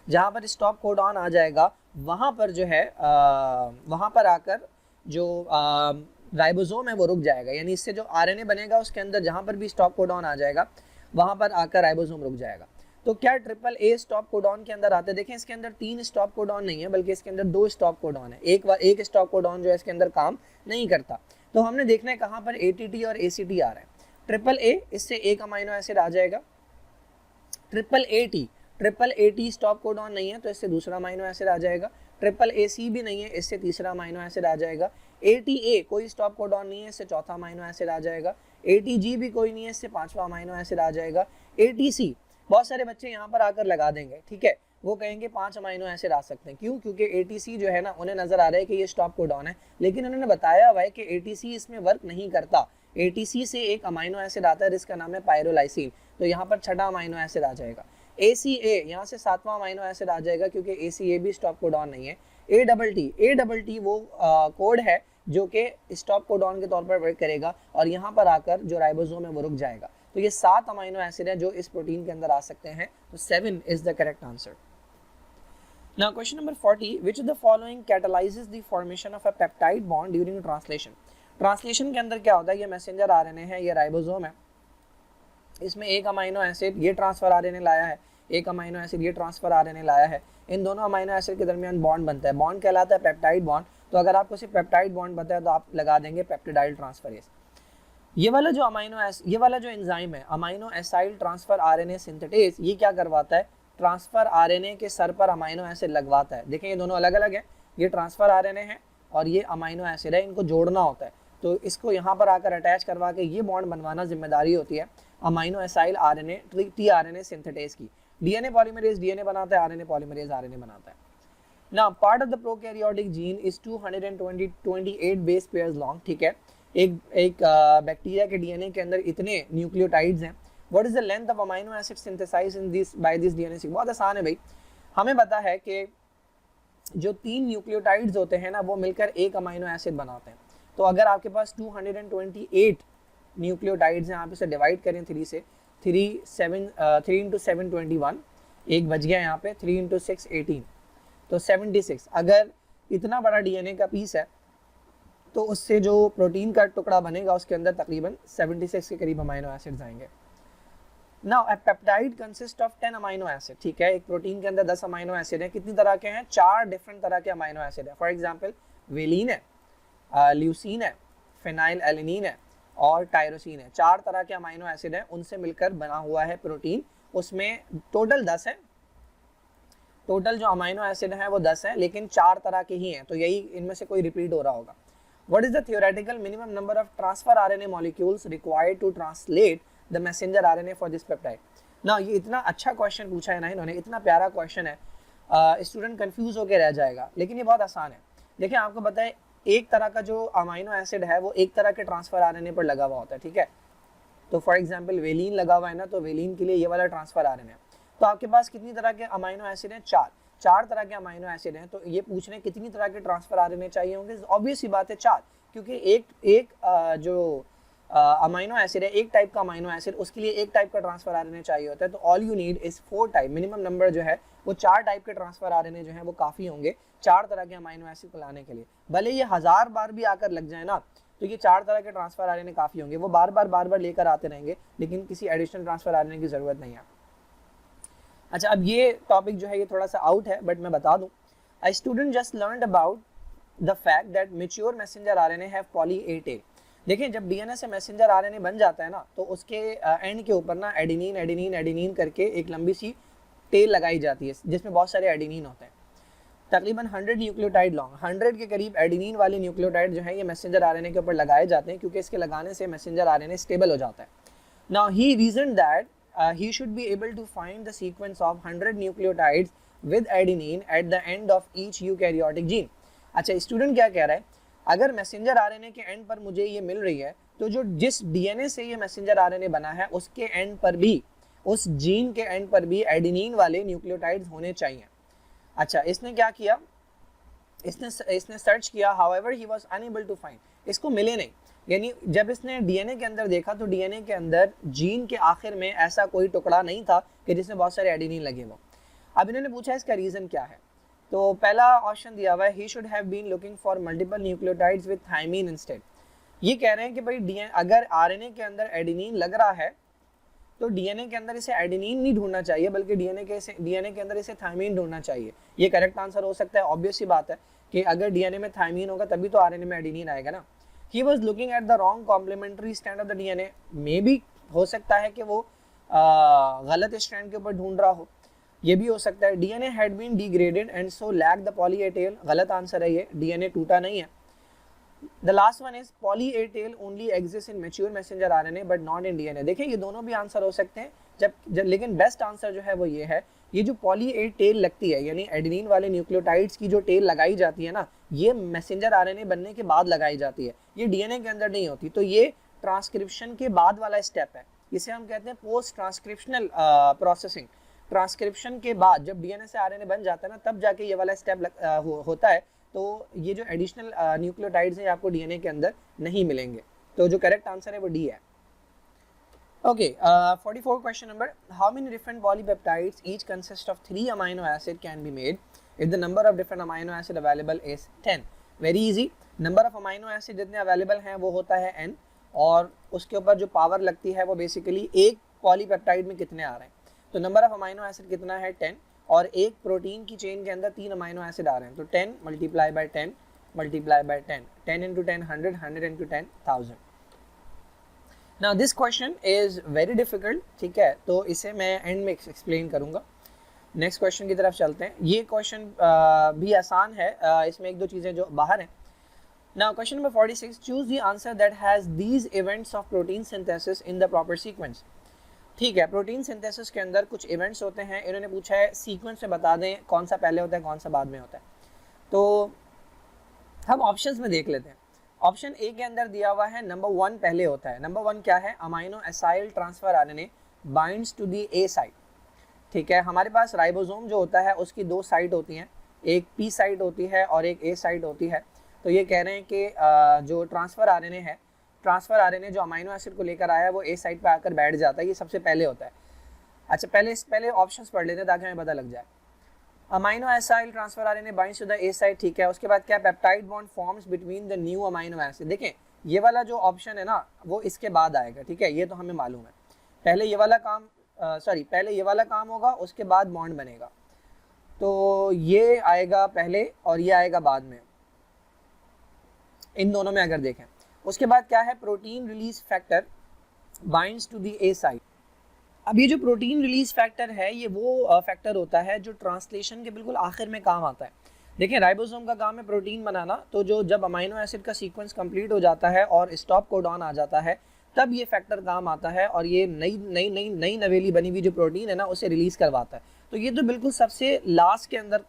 जहाँ पर स्टॉप कोडॉन आ जाएगा वहाँ पर जो है वहाँ पर आकर जो राइबोसोम है वो रुक जाएगा, यानी इससे जो RNA बनेगा उसके अंदर जहाँ पर भी स्टॉप कोडॉन आ जाएगा वहाँ पर आकर राइबोसोम रुक जाएगा। तो क्या AAA स्टॉप कोडॉन के अंदर आते हैं, देखें इसके अंदर 3 स्टॉप कोडॉन नहीं है, बल्कि इसके अंदर 2 स्टॉप कोडॉन है। एक स्टॉप कोडॉन जो है इसके अंदर काम नहीं करता। तो हमने देखना है कहाँ पर ATT और ACT आ रहा है। AAA, इससे एक अमाइनो एसिड आ जाएगा। AAT स्टॉप कोडॉन नहीं है तो इससे दूसरा अमाइनो एसिड आ जाएगा। ट्रिपल ए सी भी नहीं है, इससे तीसरा अमाइनो एसिड आ जाएगा। ATA कोई स्टॉप कोडॉन नहीं है, इससे चौथा अमाइनो एसिड आ जाएगा। ATG भी कोई नहीं है, इससे पांचवा अमाइनो एसिड आ जाएगा। ATC बहुत सारे बच्चे यहाँ पर आकर लगा देंगे, ठीक है, वो कहेंगे 5 अमाइनो एसिड आ सकते हैं। क्यों? क्योंकि ATC जो है ना, उन्हें नजर आ रहा है कि ये स्टॉप कोडॉन है, लेकिन उन्होंने बताया हुआ है कि ATC इसमें वर्क नहीं करता। ATC से एक अमाइनो एसिड आता है जिसका नाम है पायरोलाइसिन, तो यहाँ पर छठा अमाइनो एसिड आ जाएगा। ACA यहाँ से सातवां अमाइनो एसिड आ जाएगा, क्योंकि ACA भी स्टॉप कोडॉन नहीं है। ATT वो कोड है जो कि स्टॉप कोडॉन के तौर पर वर्क करेगा, और यहाँ पर आकर जो राइबोसोम है वो रुक जाएगा। तो ये 7 अमाइनो एसिड है जो इस प्रोटीन के अंदर आ सकते हैं, तो 7 is the correct answer. Now question number 40, which of the following catalyzes the formation of a peptide bond during translation? Translation के अंदर क्या होता है, ये मैसेंजर आरएनए है, ये राइबोसोम है, इसमें एक अमाइनो एसिड ये ट्रांसफर आरएनए लाया है, एक अमाइनो एसिड ये ट्रांसफर आरएनए लाया है, इन दोनों अमाइनो एसिड के दरमियान बॉन्ड बनता है, बॉन्ड कहलाता है पेप्टाइड बॉन्ड। तो अगर आपको सिर्फ पेप्टाइड बॉन्ड पता है तो आप लगा देंगे पेप्टिडाइल ट्रांसफरेज। ये वाला जो एंजाइम है amino acyl transfer RNA synthetase, ये क्या करवाता है, ट्रांसफर आरएनए के सर पर अमाइनो एसिड लगवाता है। देखें ये दोनों अलग अलग है, ये ट्रांसफर आरएनए है और ये अमाइनो एसिड है, इनको जोड़ना होता है, तो इसको यहाँ पर आकर अटैच करवा के ये बॉन्ड बनवाना जिम्मेदारी होती है amino acyl RNA tRNA synthetase की। डीएनए पॉलीमरेज डीएनए बनाता है, आरएनए पॉलीमरेज आरएनए बनाता है। Now part of the prokaryotic gene is 228 base pairs long, ठीक है, एक बैक्टीरिया के डीएनए के अंदर इतने न्यूक्लियोटाइड्स हैं। What is the length of amino acid synthesised in this by this DNA sequence? बहुत आसान है भाई, हमें पता है कि जो 3 न्यूक्लियोटाइड्स होते हैं ना वो मिलकर एक अमाइनो एसिड बनाते हैं। तो अगर आपके पास 228 न्यूक्लियोटाइड्स हैं, आप इसे डिवाइड करें 3 से, 3 × 7 21, एक बच गया यहाँ पे, 3 × 6 18, तो 76। अगर इतना बड़ा डीएनए का पीस है तो उससे जो प्रोटीन का टुकड़ा बनेगा उसके अंदर तकरीबन 76 के करीब अमाइनो एसिड्स आएंगे। Now a peptide consist of 10 amino acid, ठीक है, एक प्रोटीन के अंदर 10 अमाइनो एसिड है। कितनी तरह के हैं? 4 डिफरेंट तरह के अमाइनो एसिड है। फॉर एग्जांपल वेलिन है, ल्यूसीन है, फिनाइल एलेनिन है और टायरोसिन है। 4 तरह के अमाइनो एसिड है, उनसे मिलकर बना हुआ है प्रोटीन। उसमें टोटल 10 है, टोटल जो अमाइनो एसिड है वो 10 है, लेकिन 4 तरह के ही हैं, तो यही इनमें से कोई रिपीट हो रहा होगा। What is the theoretical minimum number of transfer RNA molecules required to translate the messenger RNA for this peptide? Now ये इतना अच्छा क्वेश्चन पूछा है ना इन्होंने, इतना प्यारा क्वेश्चन है, स्टूडेंट कंफ्यूज होकर रह जाएगा, लेकिन ये बहुत आसान है। देखिए आपको पता है एक तरह का जो अमाइनो एसिड है वो एक तरह के ट्रांसफर आरएनए पर लगा हुआ होता है, ठीक है। तो फॉर एग्जांपल वेलिन लगा हुआ है ना, तो वेलिन के लिए ये वाला ट्रांसफर आरएनए। तो आपके पास कितनी तरह के अमाइनो एसिड हैं? 4 तरह के अमाइनो एसिड हैं। तो ये पूछ रहे हैं कितनी तरह के ट्रांसफर आरएनए चाहिए होंगे? ऑब्वियस ही बात है 4, क्योंकि एक जो अमाइनो एसिड है, एक टाइप का अमाइनो एसिड, उसके लिए एक टाइप का ट्रांसफर आरएनए चाहिए होता है। तो all you need is 4 type, minimum number जो है वो 4 टाइप के ट्रांसफर आरएनए जो है वो काफ़ी होंगे 4 तरह के अमाइनो एसिड को लाने के लिए। भले ये 1000 बार भी आकर लग जाए ना, तो ये 4 तरह के ट्रांसफर आरएनए काफ़ी होंगे, वो बार बार लेकर आते रहेंगे, लेकिन किसी एडिशनल ट्रांसफर आरएनए की ज़रूरत नहीं है। अच्छा, अब ये टॉपिक जो है ये थोड़ा सा आउट है, बट मैं बता दूं, a student just learned about the fact that mature messenger RNA have poly A tail. देखिए जब डीएनए से मैसेंजर आरएनए बन जाता है ना, तो उसके एंड के ऊपर ना एडेनिन करके एक लंबी सी टेल लगाई जाती है जिसमें बहुत सारे एडेनिन होते हैं, तकरीबन 100 न्यूक्लियोटाइड लॉन्ग, 100 के करीब एडेनिन वाले न्यूक्लियोटाइड जो है ये मैसेंजर आरएनए के ऊपर लगाए जाते हैं, क्योंकि इसके लगाने से मैसेंजर आरएनए स्टेबल हो जाता है। Now he reason that he should be able to find the sequence of 100 nucleotides with adenine at the end of each eukaryotic gene। अच्छा, स्टूडेंट क्या कह रहा है, अगर मैसेंजर आरएनए के एंड पर मुझे ये मिल रही है, तो जो जिस डीएनए से ये मैसेंजर आरएनए बना है उसके एंड पर भी, उस जीन के एंड पर भी एडेनिन वाले न्यूक्लियोटाइड्स होने चाहिए। अच्छा, इसने क्या किया, इसने सर्च किया, however he was unable to find, इसको मिले नहीं। यानी जब इसने डीएनए के अंदर देखा तो डीएनए के अंदर जीन के आखिर में ऐसा कोई टुकड़ा नहीं था कि जिसमें बहुत सारे एडेनिन लगे हुए। अब इन्होंने पूछा इसका रीज़न क्या है, तो पहला ऑप्शन दिया हुआ है, he should have been looking for multiple nucleotides with thymine instead. ये कह रहे हैं कि भाई डीएनए अगर आरएनए के अंदर एडेनिन लग रहा है तो डीएनए के अंदर इसे एडेनिन नहीं ढूंढना चाहिए, बल्कि डीएनए के अंदर इसे थायमीन ढूंढना चाहिए। ये करेक्ट आंसर हो सकता है। ऑब्वियस सी बात है कि अगर डीएनए में थायमीन होगा तभी तो आरएनए में एडेनिन आएगा ना। He was looking at the wrong complementary strand of the DNA, मे भी हो सकता है कि वो गलत स्ट्रैंड के ऊपर ढूंढ रहा हो। ये भी हो सकता है। DNA had been degraded and so lack the poly A tail, गलत आंसर है ये, डीएनए टूटा नहीं है। The last one is poly A tail only exist in mature messenger RNA but not in DNA. देखिए ये दोनों भी आंसर हो सकते हैं, जब लेकिन बेस्ट आंसर जो है वो ये है, ये जो पॉली ए टेल लगती है यानी एडेनिन वाले न्यूक्लियोटाइड्स की जो टेल लगाई जाती है ना, ये मैसेंजर आरएनए बनने के बाद लगाई जाती है, ये डीएनए के अंदर नहीं होती। तो ये ट्रांसक्रिप्शन के बाद वाला स्टेप है, इसे हम कहते हैं पोस्ट ट्रांसक्रिप्शनल प्रोसेसिंग। ट्रांसक्रिप्शन के बाद जब डीएनए से आरएनए बन जाता है ना, तब जाके ये वाला स्टेप होता है। तो ये जो एडिशनल न्यूक्लियोटाइड्स हैं आपको डीएनए के अंदर नहीं मिलेंगे। तो जो करेक्ट आंसर है वो डी है। Okay, 44 question number. How many different polypeptides each consist of 3 amino acid can be made if the number of different amino acid available is 10? Very easy. Number of amino acid जितने available हैं वो होता है n, और उसके ऊपर जो power लगती है वो बेसिकली एक पॉलीपेप्टाइड में कितने आ रहे हैं। तो नंबर ऑफ अमाइनो एसिड कितना है 10, और एक प्रोटीन की चेन के अंदर 3 अमाइनो एसिड आ रहे हैं। तो 10 multiply by 10 multiply by 10, 10 into 10 100, 100 into 10 1000। Now this question is very difficult, ठीक है, तो इसे मैं एंड में एक्सप्लेन करूंगा। नेक्स्ट क्वेश्चन की तरफ चलते हैं। ये क्वेश्चन भी आसान है, इसमें एक दो चीज़ें जो बाहर हैं। Now question number 46, choose the answer that has these events of protein synthesis in the proper sequence। ठीक है, प्रोटीन सिंथेसिस के अंदर कुछ इवेंट्स होते हैं, इन्होंने पूछा है सीक्वेंस में बता दें कौन सा पहले होता है कौन सा बाद में होता है। तो हम ऑप्शंस में देख लेते हैं। ऑप्शन ए के अंदर दिया हुआ है नंबर 1 पहले होता है। नंबर 1 क्या है, amino acyl transfer RNA binds to the A site. ठीक है, हमारे पास राइबोसोम जो होता है उसकी 2 साइट होती हैं, एक पी साइट होती है और एक ए साइट होती है। तो ये कह रहे हैं कि जो ट्रांसफर आरएनए है, ट्रांसफर आरएनए जो अमाइनो एसिड को लेकर आया है वो ए साइट पर आकर बैठ जाता है, ये सबसे पहले होता है। अच्छा, पहले ऑप्शंस पढ़ लेते हैं ताकि हमें पता लग जाए। Amino acyl transfer RNA binds to the A site, ठीक है। उसके बाद क्या, peptide bond forms between the new amino acid. देखें ये वाला जो ऑप्शन है ना वो इसके बाद आएगा, ठीक है, ये तो हमें मालूम है। पहले ये वाला काम पहले ये वाला काम होगा, उसके बाद बॉन्ड बनेगा। तो ये आएगा पहले और ये आएगा बाद में, इन दोनों में अगर देखें। उसके बाद क्या है, protein release factor binds to the A site. अब ये जो प्रोटीन रिलीज फैक्टर है ये वो फैक्टर होता है जो ट्रांसलेशन के बिल्कुल आखिर में काम आता है। देखें राइबोसोम का काम है प्रोटीन बनाना, तो जब अमाइनो एसिड का सीक्वेंस कंप्लीट हो जाता है और स्टॉप कोडॉन आ जाता है तब ये फैक्टर काम आता है और ये नई नवेली बनी हुई जो प्रोटीन है ना उसे रिलीज करवाता है। तो ये तो बिल्कुल सबसे लास्ट के अंदर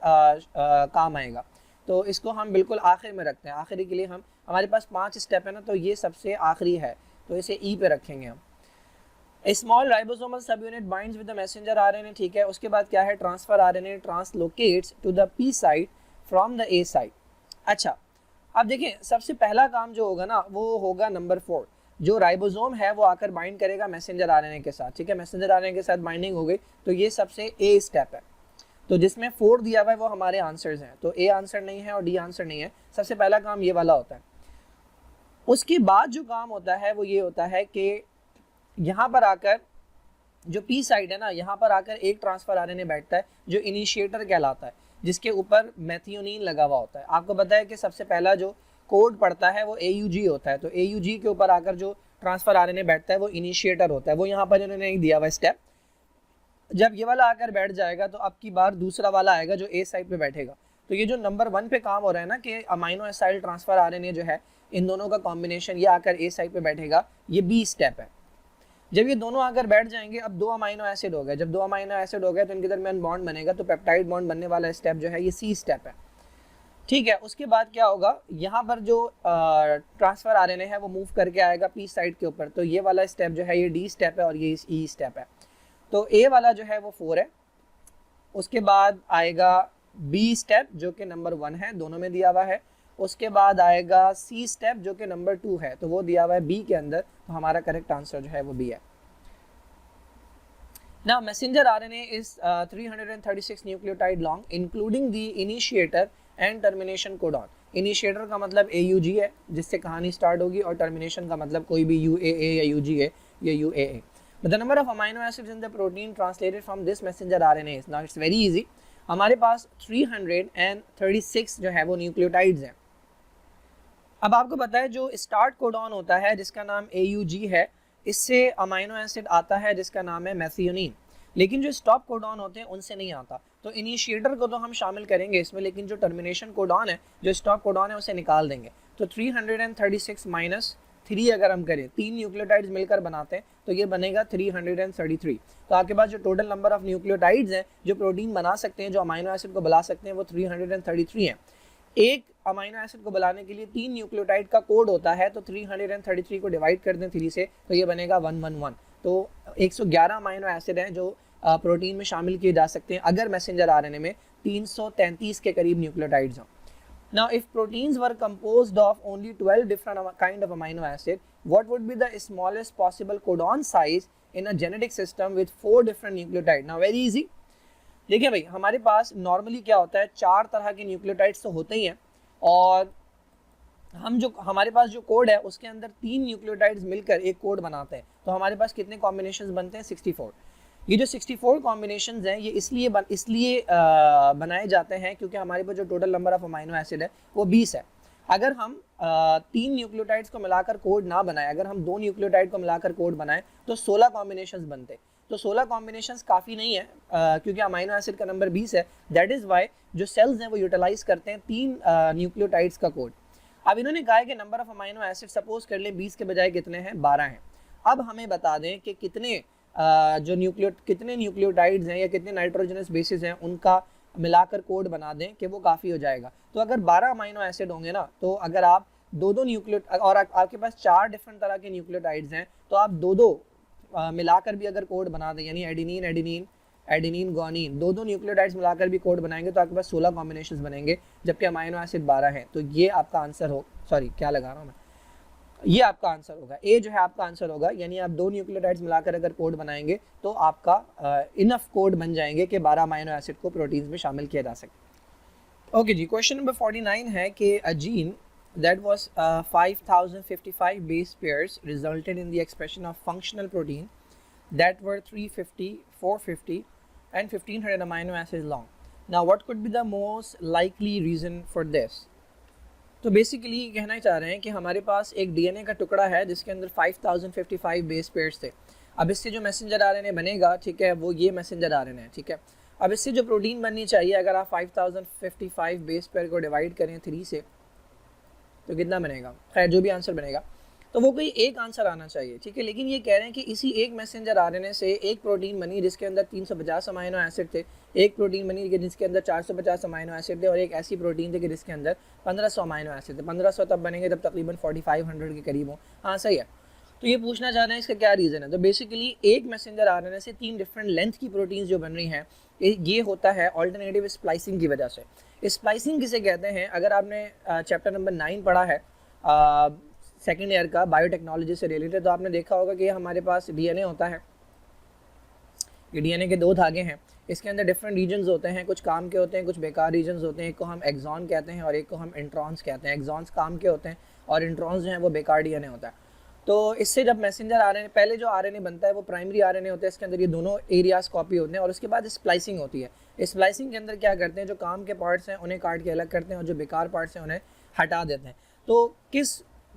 काम आएगा, तो इसको हम बिल्कुल आखिर में रखते हैं। आखिरी के लिए हमारे पास 5 स्टेप है ना, तो ये सबसे आखिरी है, तो इसे ई पे रखेंगे हम। Small ribosomal subunit binds with the messenger RNA, ठीक है। उसके बाद क्या है, transfer RNA translocates to the P site from the A site. अच्छा, अब देखें सबसे पहला काम जो होगा ना वो होगा नंबर 4, जो राइबोसोम है वो आकर बाइंड करेगा मैसेंजर आरएनए के साथ, ठीक है। मैसेंजर आरएनए के साथ बाइंडिंग हो गई, तो ये सबसे ए स्टेप है। तो जिसमें 4 दिया हुआ है वो हमारे आंसर्स हैं, तो ए आंसर नहीं है और डी आंसर नहीं है। सबसे पहला काम ये वाला होता है। उसके बाद जो काम होता है वो ये होता है कि यहाँ पर आकर जो पी साइड है ना, यहाँ पर आकर एक ट्रांसफर आरएनए बैठता है जो इनिशिएटर कहलाता है, जिसके ऊपर मेथियोनिन लगा हुआ होता है। आपको पता है कि सबसे पहला जो कोड पड़ता है वो AUG होता है, तो AUG के ऊपर आकर जो ट्रांसफर आरएनए बैठता है वो इनिशिएटर होता है। वो यहाँ पर इन्होंने एक दिया हुआ स्टेप, जब ये वाला आकर बैठ जाएगा तो अब की बार दूसरा वाला आएगा जो ए साइड पे बैठेगा। तो ये जो नंबर 1 पे काम हो रहा है ना कि अमाइनो एसाइल ट्रांसफर आरएनए जो है इन दोनों का कॉम्बिनेशन, ये आकर ए साइड पे बैठेगा, ये बी स्टेप है। जब ये दोनों आकर बैठ जाएंगे, अब 2 अमाइनो एसिड हो गए, जब 2 अमाइनो एसिड हो गए तो इनके दरमियान बॉन्ड बनेगा, तो पेप्टाइड बॉन्ड बनने वाला स्टेप जो है ये सी स्टेप है, ठीक है। उसके बाद क्या होगा, यहाँ पर जो ट्रांसफर आरएनए है वो मूव करके आएगा पी साइड के ऊपर, तो ये वाला स्टेप जो है ये डी स्टेप है और ये ई स्टेप है। तो ए वाला जो है वो 4 है। उसके बाद आएगा बी स्टेप जो कि नंबर 1 है, दोनों में दिया हुआ है। उसके बाद आएगा सी स्टेप जो कि नंबर 2 है, तो वो दिया हुआ है बी के अंदर, तो हमारा करेक्ट आंसर जो है वो बी है। Now messenger RNA is 336 nucleotide long including the initiator and termination codon। Initiator का मतलब AUG है जिससे कहानी स्टार्ट होगी, और टर्मिनेशन का मतलब कोई भी UAA या UGA या UAA। But the number of amino acids in the protein translated from this messenger RNA is, now it's very easy। हमारे पास 336 जो है वो न्यूक्लियोटाइड्स हैं। अब आपको पता है जो स्टार्ट कोडॉन होता है जिसका नाम AUG है, इससे अमाइनो एसिड आता है जिसका नाम है मेथियोनिन। लेकिन जो स्टॉप कोडॉन होते हैं उनसे नहीं आता। तो इनिशिएटर को तो हम शामिल करेंगे इसमें, लेकिन जो टर्मिनेशन कोडॉन है, जो स्टॉप कोडॉन है, उसे निकाल देंगे। तो 336 माइनस 3 अगर हम करें, 3 न्यूक्लियोटाइड्स मिलकर बनाते हैं तो ये बनेगा 333। तो आपके पास जो टोटल नंबर ऑफ न्यूक्लियोटाइड्स हैं जो प्रोटीन बना सकते हैं, जो अमाइनो एसिड को बुला सकते हैं, वो 333 हैं। एक अमाइनो एसिड को बुलाने के लिए 3 न्यूक्लियोटाइड का कोड होता है, तो 333 को डिवाइड कर दें 3 से, तो ये बनेगा 111। तो 111 अमाइनो एसिड हैं जो प्रोटीन में शामिल किए जा सकते हैं अगर मैसेंजर आरएनए में 333 के करीब न्यूक्लियोटाइड्स हों। Now, if proteins were composed of only 12 different kind of amino acid, what would be the smallest possible codon size in a genetic system with 4 different nucleotides? Now, very easy. देखिए भाई, हमारे पास normally क्या होता है, 4 तरह के nucleotides तो होते ही हैं, और हमारे पास जो कोड है उसके अंदर 3 न्यूक्लियोटाइड्स मिलकर एक कोड बनाते हैं। तो हमारे पास कितने कॉम्बिनेशंस बनते हैं? 64। ये जो 64 कॉम्बिनेशंस हैं ये इसलिए बनाए जाते हैं क्योंकि हमारे पास जो total number of amino acid है वो 20 है। अगर हम 3 न्यूक्लियोटाइड्स को मिलाकर कोड ना बनाए, अगर हम 2 न्यूक्लियोटाइड को मिलाकर कोड बनाएं तो 16 कॉम्बिनेशंस बनते। तो 16 कॉम्बिनेशंस काफ़ी नहीं है क्योंकि अमाइनो एसिड का नंबर 20 है। दैट इज़ वाई जो सेल्स हैं वो यूटिलाइज करते हैं 3 न्यूक्लियोटाइड्स का कोड। अब इन्होंने कहा है कि number of amino acid suppose कर ले 20 के बजाय कितने हैं? 12 हैं। अब हमें बता दें कि कितने न्यूक्लियोटाइड्स हैं या कितने नाइट्रोजनस बेसिस हैं, उनका मिलाकर कोड बना दें कि वो काफ़ी हो जाएगा। तो अगर 12 अमाइनो एसिड होंगे ना, तो अगर आप दो न्यूक्लियो और आपके पास 4 डिफरेंट तरह के न्यूक्लियोटाइड्स हैं, तो आप दो मिलाकर भी अगर कोड बना दें, यानी एडिनिन एडिनिन एडिनिन गोनिन, दो न्यूक्लियोटाइड्स मिलाकर भी कोड बनाएंगे तो आपके पास 16 कॉम्बिनेशंस बनेंगे, जबकि अमाइनो एसिड 12 हैं। तो ये आपका आंसर हो, सॉरी क्या लगा रहा हूँ मैं, ये आपका आंसर होगा, ए जो है आपका आंसर होगा। यानी आप 2 न्यूक्लियोटाइड्स मिलाकर अगर कोड बनाएंगे तो आपका इनफ कोड बन जाएंगे कि 12 अमाइनो एसिड को प्रोटीन्स में शामिल किया जा सके। ओके जी, क्वेश्चन नंबर 49 है कि a gene that was 5055 base pairs resulted in the expression of functional protein that were 350, 450 and 1500 amino acids long. Now what could be the most likely reason for this? तो basically कहना चाह रहे हैं कि हमारे पास एक डीएनए का टुकड़ा है जिसके अंदर 5055 बेस पेयर्स थे। अब इससे जो मैसेंजर आरएनए बनेगा, ठीक है, वो ये मैसेंजर आरएनए है, ठीक है। अब इससे जो प्रोटीन बननी चाहिए, अगर आप 5055 बेस पेयर को डिवाइड करें 3 से तो कितना बनेगा? खैर जो भी आंसर बनेगा, तो वो कोई एक आंसर आना चाहिए, ठीक है। लेकिन ये कह रहे हैं कि इसी एक मैसेंजर आरएनए से एक प्रोटीन बनी जिसके अंदर 350 अमाइनो एसिड थे, एक प्रोटीन बनी कि जिसके अंदर 450 अमाइनो एसिड थे, और एक ऐसी प्रोटीन थी कि जिसके अंदर 1500 अमाइनो एसिड थे। 1500 तब बनेंगे जब तकरीबन 4500 के करीब हो। हाँ सही है। तो ये पूछना चाह रहे हैं इसका क्या रीज़न है। तो बेसिकली एक मैसेंजर आरएनए से 3 डिफरेंट लेंथ की प्रोटीन्स जो बन रही हैं, ये होता है ऑल्टरनेटिव स्प्लाइसिंग की वजह से। स्प्लाइसिंग किसे कहते हैं? अगर आपने चैप्टर नंबर 9 पढ़ा है सेकेंड ईयर का बायोटेक्नोलॉजी से रिलेटेड, तो आपने देखा होगा कि हमारे पास डीएनए होता है। ये डीएनए के 2 धागे हैं, इसके अंदर डिफरेंट रीजन्स होते हैं, कुछ काम के होते हैं, कुछ बेकार रीजन्स होते हैं। एक को हम एक्सॉन कहते हैं और एक को हम इंट्रॉन्स कहते हैं। एक्सॉन्स काम के होते हैं और इंट्रॉन्स जो हैं वो बेकार डीएनए होता है। तो इससे जब मैसेंजर आरएनए, पहले जो आरएनए बनता है वो प्राइमरी आरएनए होता है, इसके अंदर ये दोनों एरियाज कॉपी होते हैं, और उसके बाद स्प्लाइसिंग होती है। स्प्लाइसिंग के अंदर क्या करते हैं, जो काम के पार्ट्स हैं उन्हें काट के अलग करते हैं और जो बेकार पार्ट्स हैं उन्हें हटा देते हैं। तो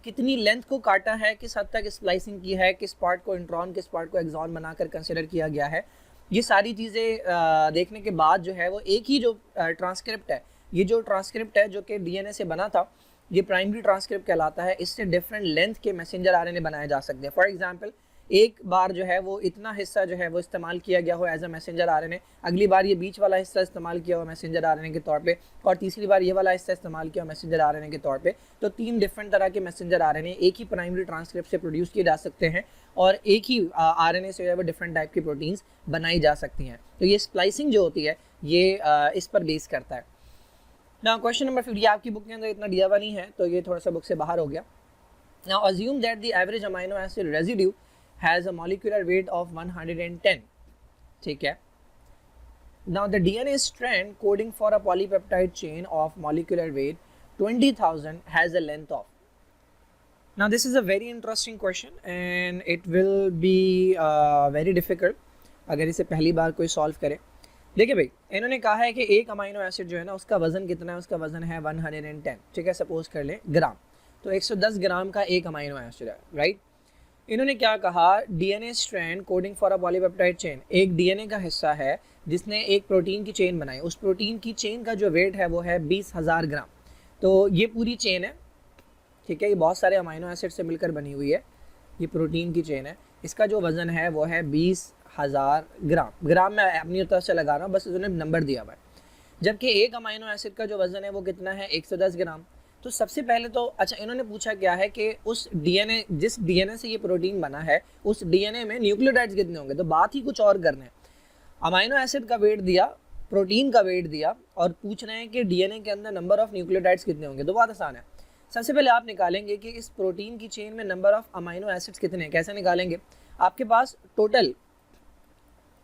कितनी लेंथ को काटा है, किस हद तक स्प्लाइसिंग की है, किस पार्ट को इंट्रॉन, किस पार्ट को एक्सॉन बनाकर कंसिडर किया गया है, ये सारी चीज़ें देखने के बाद जो है वो एक ही जो ट्रांसक्रिप्ट है, ये जो ट्रांसक्रिप्ट है जो कि डीएनए से बना था, ये प्राइमरी ट्रांसक्रिप्ट कहलाता है। इससे डिफरेंट लेंथ के मैसेंजर आरएनए बनाए जा सकते हैं। फॉर एग्जांपल, एक बार जो है वो इतना हिस्सा जो है वो इस्तेमाल किया गया हो एज अ मैसेंजर आरएनए, अगली बार ये बीच वाला हिस्सा इस्तेमाल किया हो मैसेंजर आरएनए के तौर पे, और तीसरी बार ये वाला हिस्सा इस्तेमाल किया हो मैसेंजर आरएनए के तौर पे। तो 3 डिफरेंट तरह के मैसेंजर आरएनए एक ही प्राइमरी ट्रांसक्रिप्ट से प्रोड्यूस किए जा सकते हैं और एक ही आरएनए से जो है वो डिफरेंट टाइप की प्रोटीन्स बनाई जा सकती हैं। तो ये स्प्लाइसिंग जो होती है ये इस पर बेस करता है। ना क्वेश्चन नंबर 50 आपकी बुक के अंदर इतना दिया हुआ नहीं है, तो ये थोड़ा सा बुक से बाहर हो गया। Now assume that the average amino acid residue has a molecular weight of 110, ठीक है। Now the DNA strand coding for a polypeptide chain of molecular weight 20,000 has a length of. Now this is a very interesting question and it will be very difficult अगर इसे पहली बार कोई solve करे। देखिए भाई, इन्होंने कहा है कि एक अमाइनो एसिड जो है ना उसका वज़न कितना है, उसका वज़न है 110, ठीक है, सपोज कर लें ग्राम। तो 110 ग्राम का एक अमाइनो एसिड है, राइट। इन्होंने क्या कहा, DNA strand coding for a polypeptide chain, एक डीएनए का हिस्सा है जिसने एक प्रोटीन की चेन बनाई, उस प्रोटीन की चेन का जो वेट है वो है 20,000 ग्राम। तो ये पूरी चेन है, ठीक है, ये बहुत सारे अमाइनो एसिड से मिलकर बनी हुई है, ये प्रोटीन की चेन है, इसका जो वज़न है वो है 20,000 ग्राम। ग्राम मैं अपनी तरफ से लगा रहा हूँ, बस उन्होंने नंबर दिया हुआ है। जबकि एक अमाइनो एसिड का जो वज़न है वो कितना है, 110 ग्राम। तो सबसे पहले तो अच्छा इन्होंने पूछा क्या है कि उस डीएनए, जिस डीएनए से ये प्रोटीन बना है, उस डीएनए में न्यूक्लियोटाइड्स कितने होंगे। तो बात ही कुछ और करना है, अमाइनो एसिड का वेट दिया, प्रोटीन का वेट दिया, और पूछ रहे हैं कि डीएनए के अंदर नंबर ऑफ न्यूक्लियोटाइड्स कितने होंगे। तो बहुत आसान है, सबसे पहले आप निकालेंगे कि इस प्रोटीन की चेन में नंबर ऑफ अमाइनो एसिड्स कितने हैं। कैसे निकालेंगे, आपके पास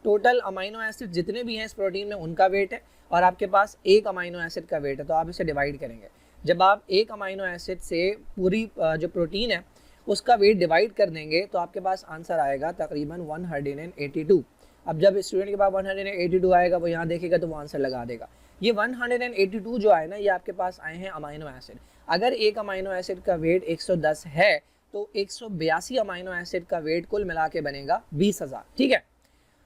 टोटल अमाइनो एसिड जितने भी हैं इस प्रोटीन में उनका वेट है, और आपके पास एक अमाइनो एसिड का वेट है, तो आप इसे डिवाइड करेंगे। जब आप एक अमाइनो एसिड से पूरी जो प्रोटीन है उसका वेट डिवाइड कर देंगे तो आपके पास आंसर आएगा तकरीबन 182। अब जब स्टूडेंट के पास 182 आएगा वो यहाँ देखेगा तो वो आंसर लगा देगा। ये 182 जो आए ना, ये आपके पास आए हैं अमाइनो एसिड। अगर एक अमाइनो एसिड का वेट 110 है तो 182 अमाइनो एसिड का वेट कुल मिला के बनेगा 20,000, ठीक है।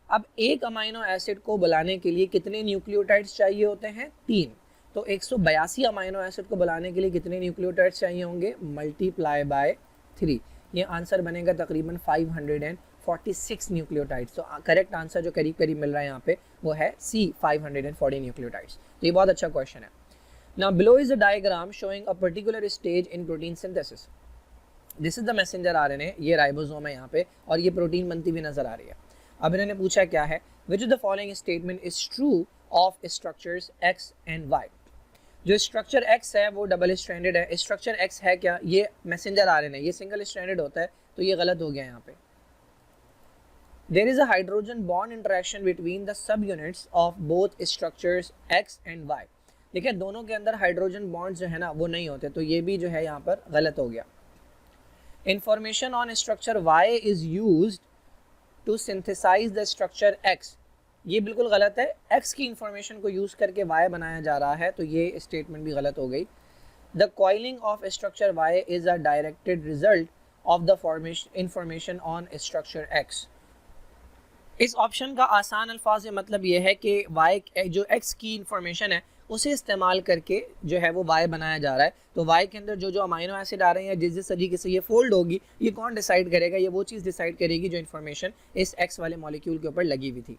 अब एक अमाइनो एसिड को बुलाने के लिए कितने न्यूक्लियोटाइड्स चाहिए होते हैं, 3। तो 182 अमाइनो एसिड को बुलाने के लिए कितने न्यूक्लियोटाइड्स चाहिए होंगे, मल्टीप्लाई बाय 3। ये आंसर बनेगा तकरीबन 546 न्यूक्लियोटाइड्स। तो करेक्ट आंसर जो करीब करीब मिल रहा है यहाँ पे वो है सी, 540 न्यूक्लियोटाइड्स। तो ये बहुत अच्छा क्वेश्चन है। Now below is a diagram showing a particular stage in protein synthesis. This is the messenger RNA, ये राइबोसोम है यहाँ पे, और ये प्रोटीन बनती हुई नजर आ रही है। अब इन्होंने पूछा क्या है, which of the following statement is true of structures X and Y. जो स्ट्रक्चर एक्स है वो डबल स्ट्रैंडेड है, स्ट्रक्चर एक्स है क्या, ये मैसेंजर आरएनए, ये सिंगल स्ट्रैंडेड होता है, तो ये गलत हो गया यहाँ पे। There is a hydrogen bond interaction between the subunits of both structures X and Y. देखिए दोनों के अंदर हाइड्रोजन बॉन्ड जो है ना वो नहीं होते, तो ये भी जो है यहाँ पर गलत हो गया। Information on structure Y is used to synthesise the structure X, ये बिल्कुल गलत है। एक्स की इंफॉर्मेशन को यूज करके वाई बनाया जा रहा है, तो ये स्टेटमेंट भी गलत हो गई। The coiling of structure Y is a directed result of the formation information on structure X. इस ऑप्शन का आसान अल्फाज में मतलब ये है कि वाई जो एक्स की इंफॉर्मेशन है उसे इस्तेमाल करके जो है वो वाई बनाया जा रहा है। तो वाई के अंदर जो जो अमाइनो एसिड आ रहे हैं, जिस जिस तरीके से ये फोल्ड होगी, ये कौन डिसाइड करेगा, ये वो चीज़ डिसाइड करेगी जो इन्फॉर्मेशन इस एक्स वाले मॉलिक्यूल के ऊपर लगी हुई थी।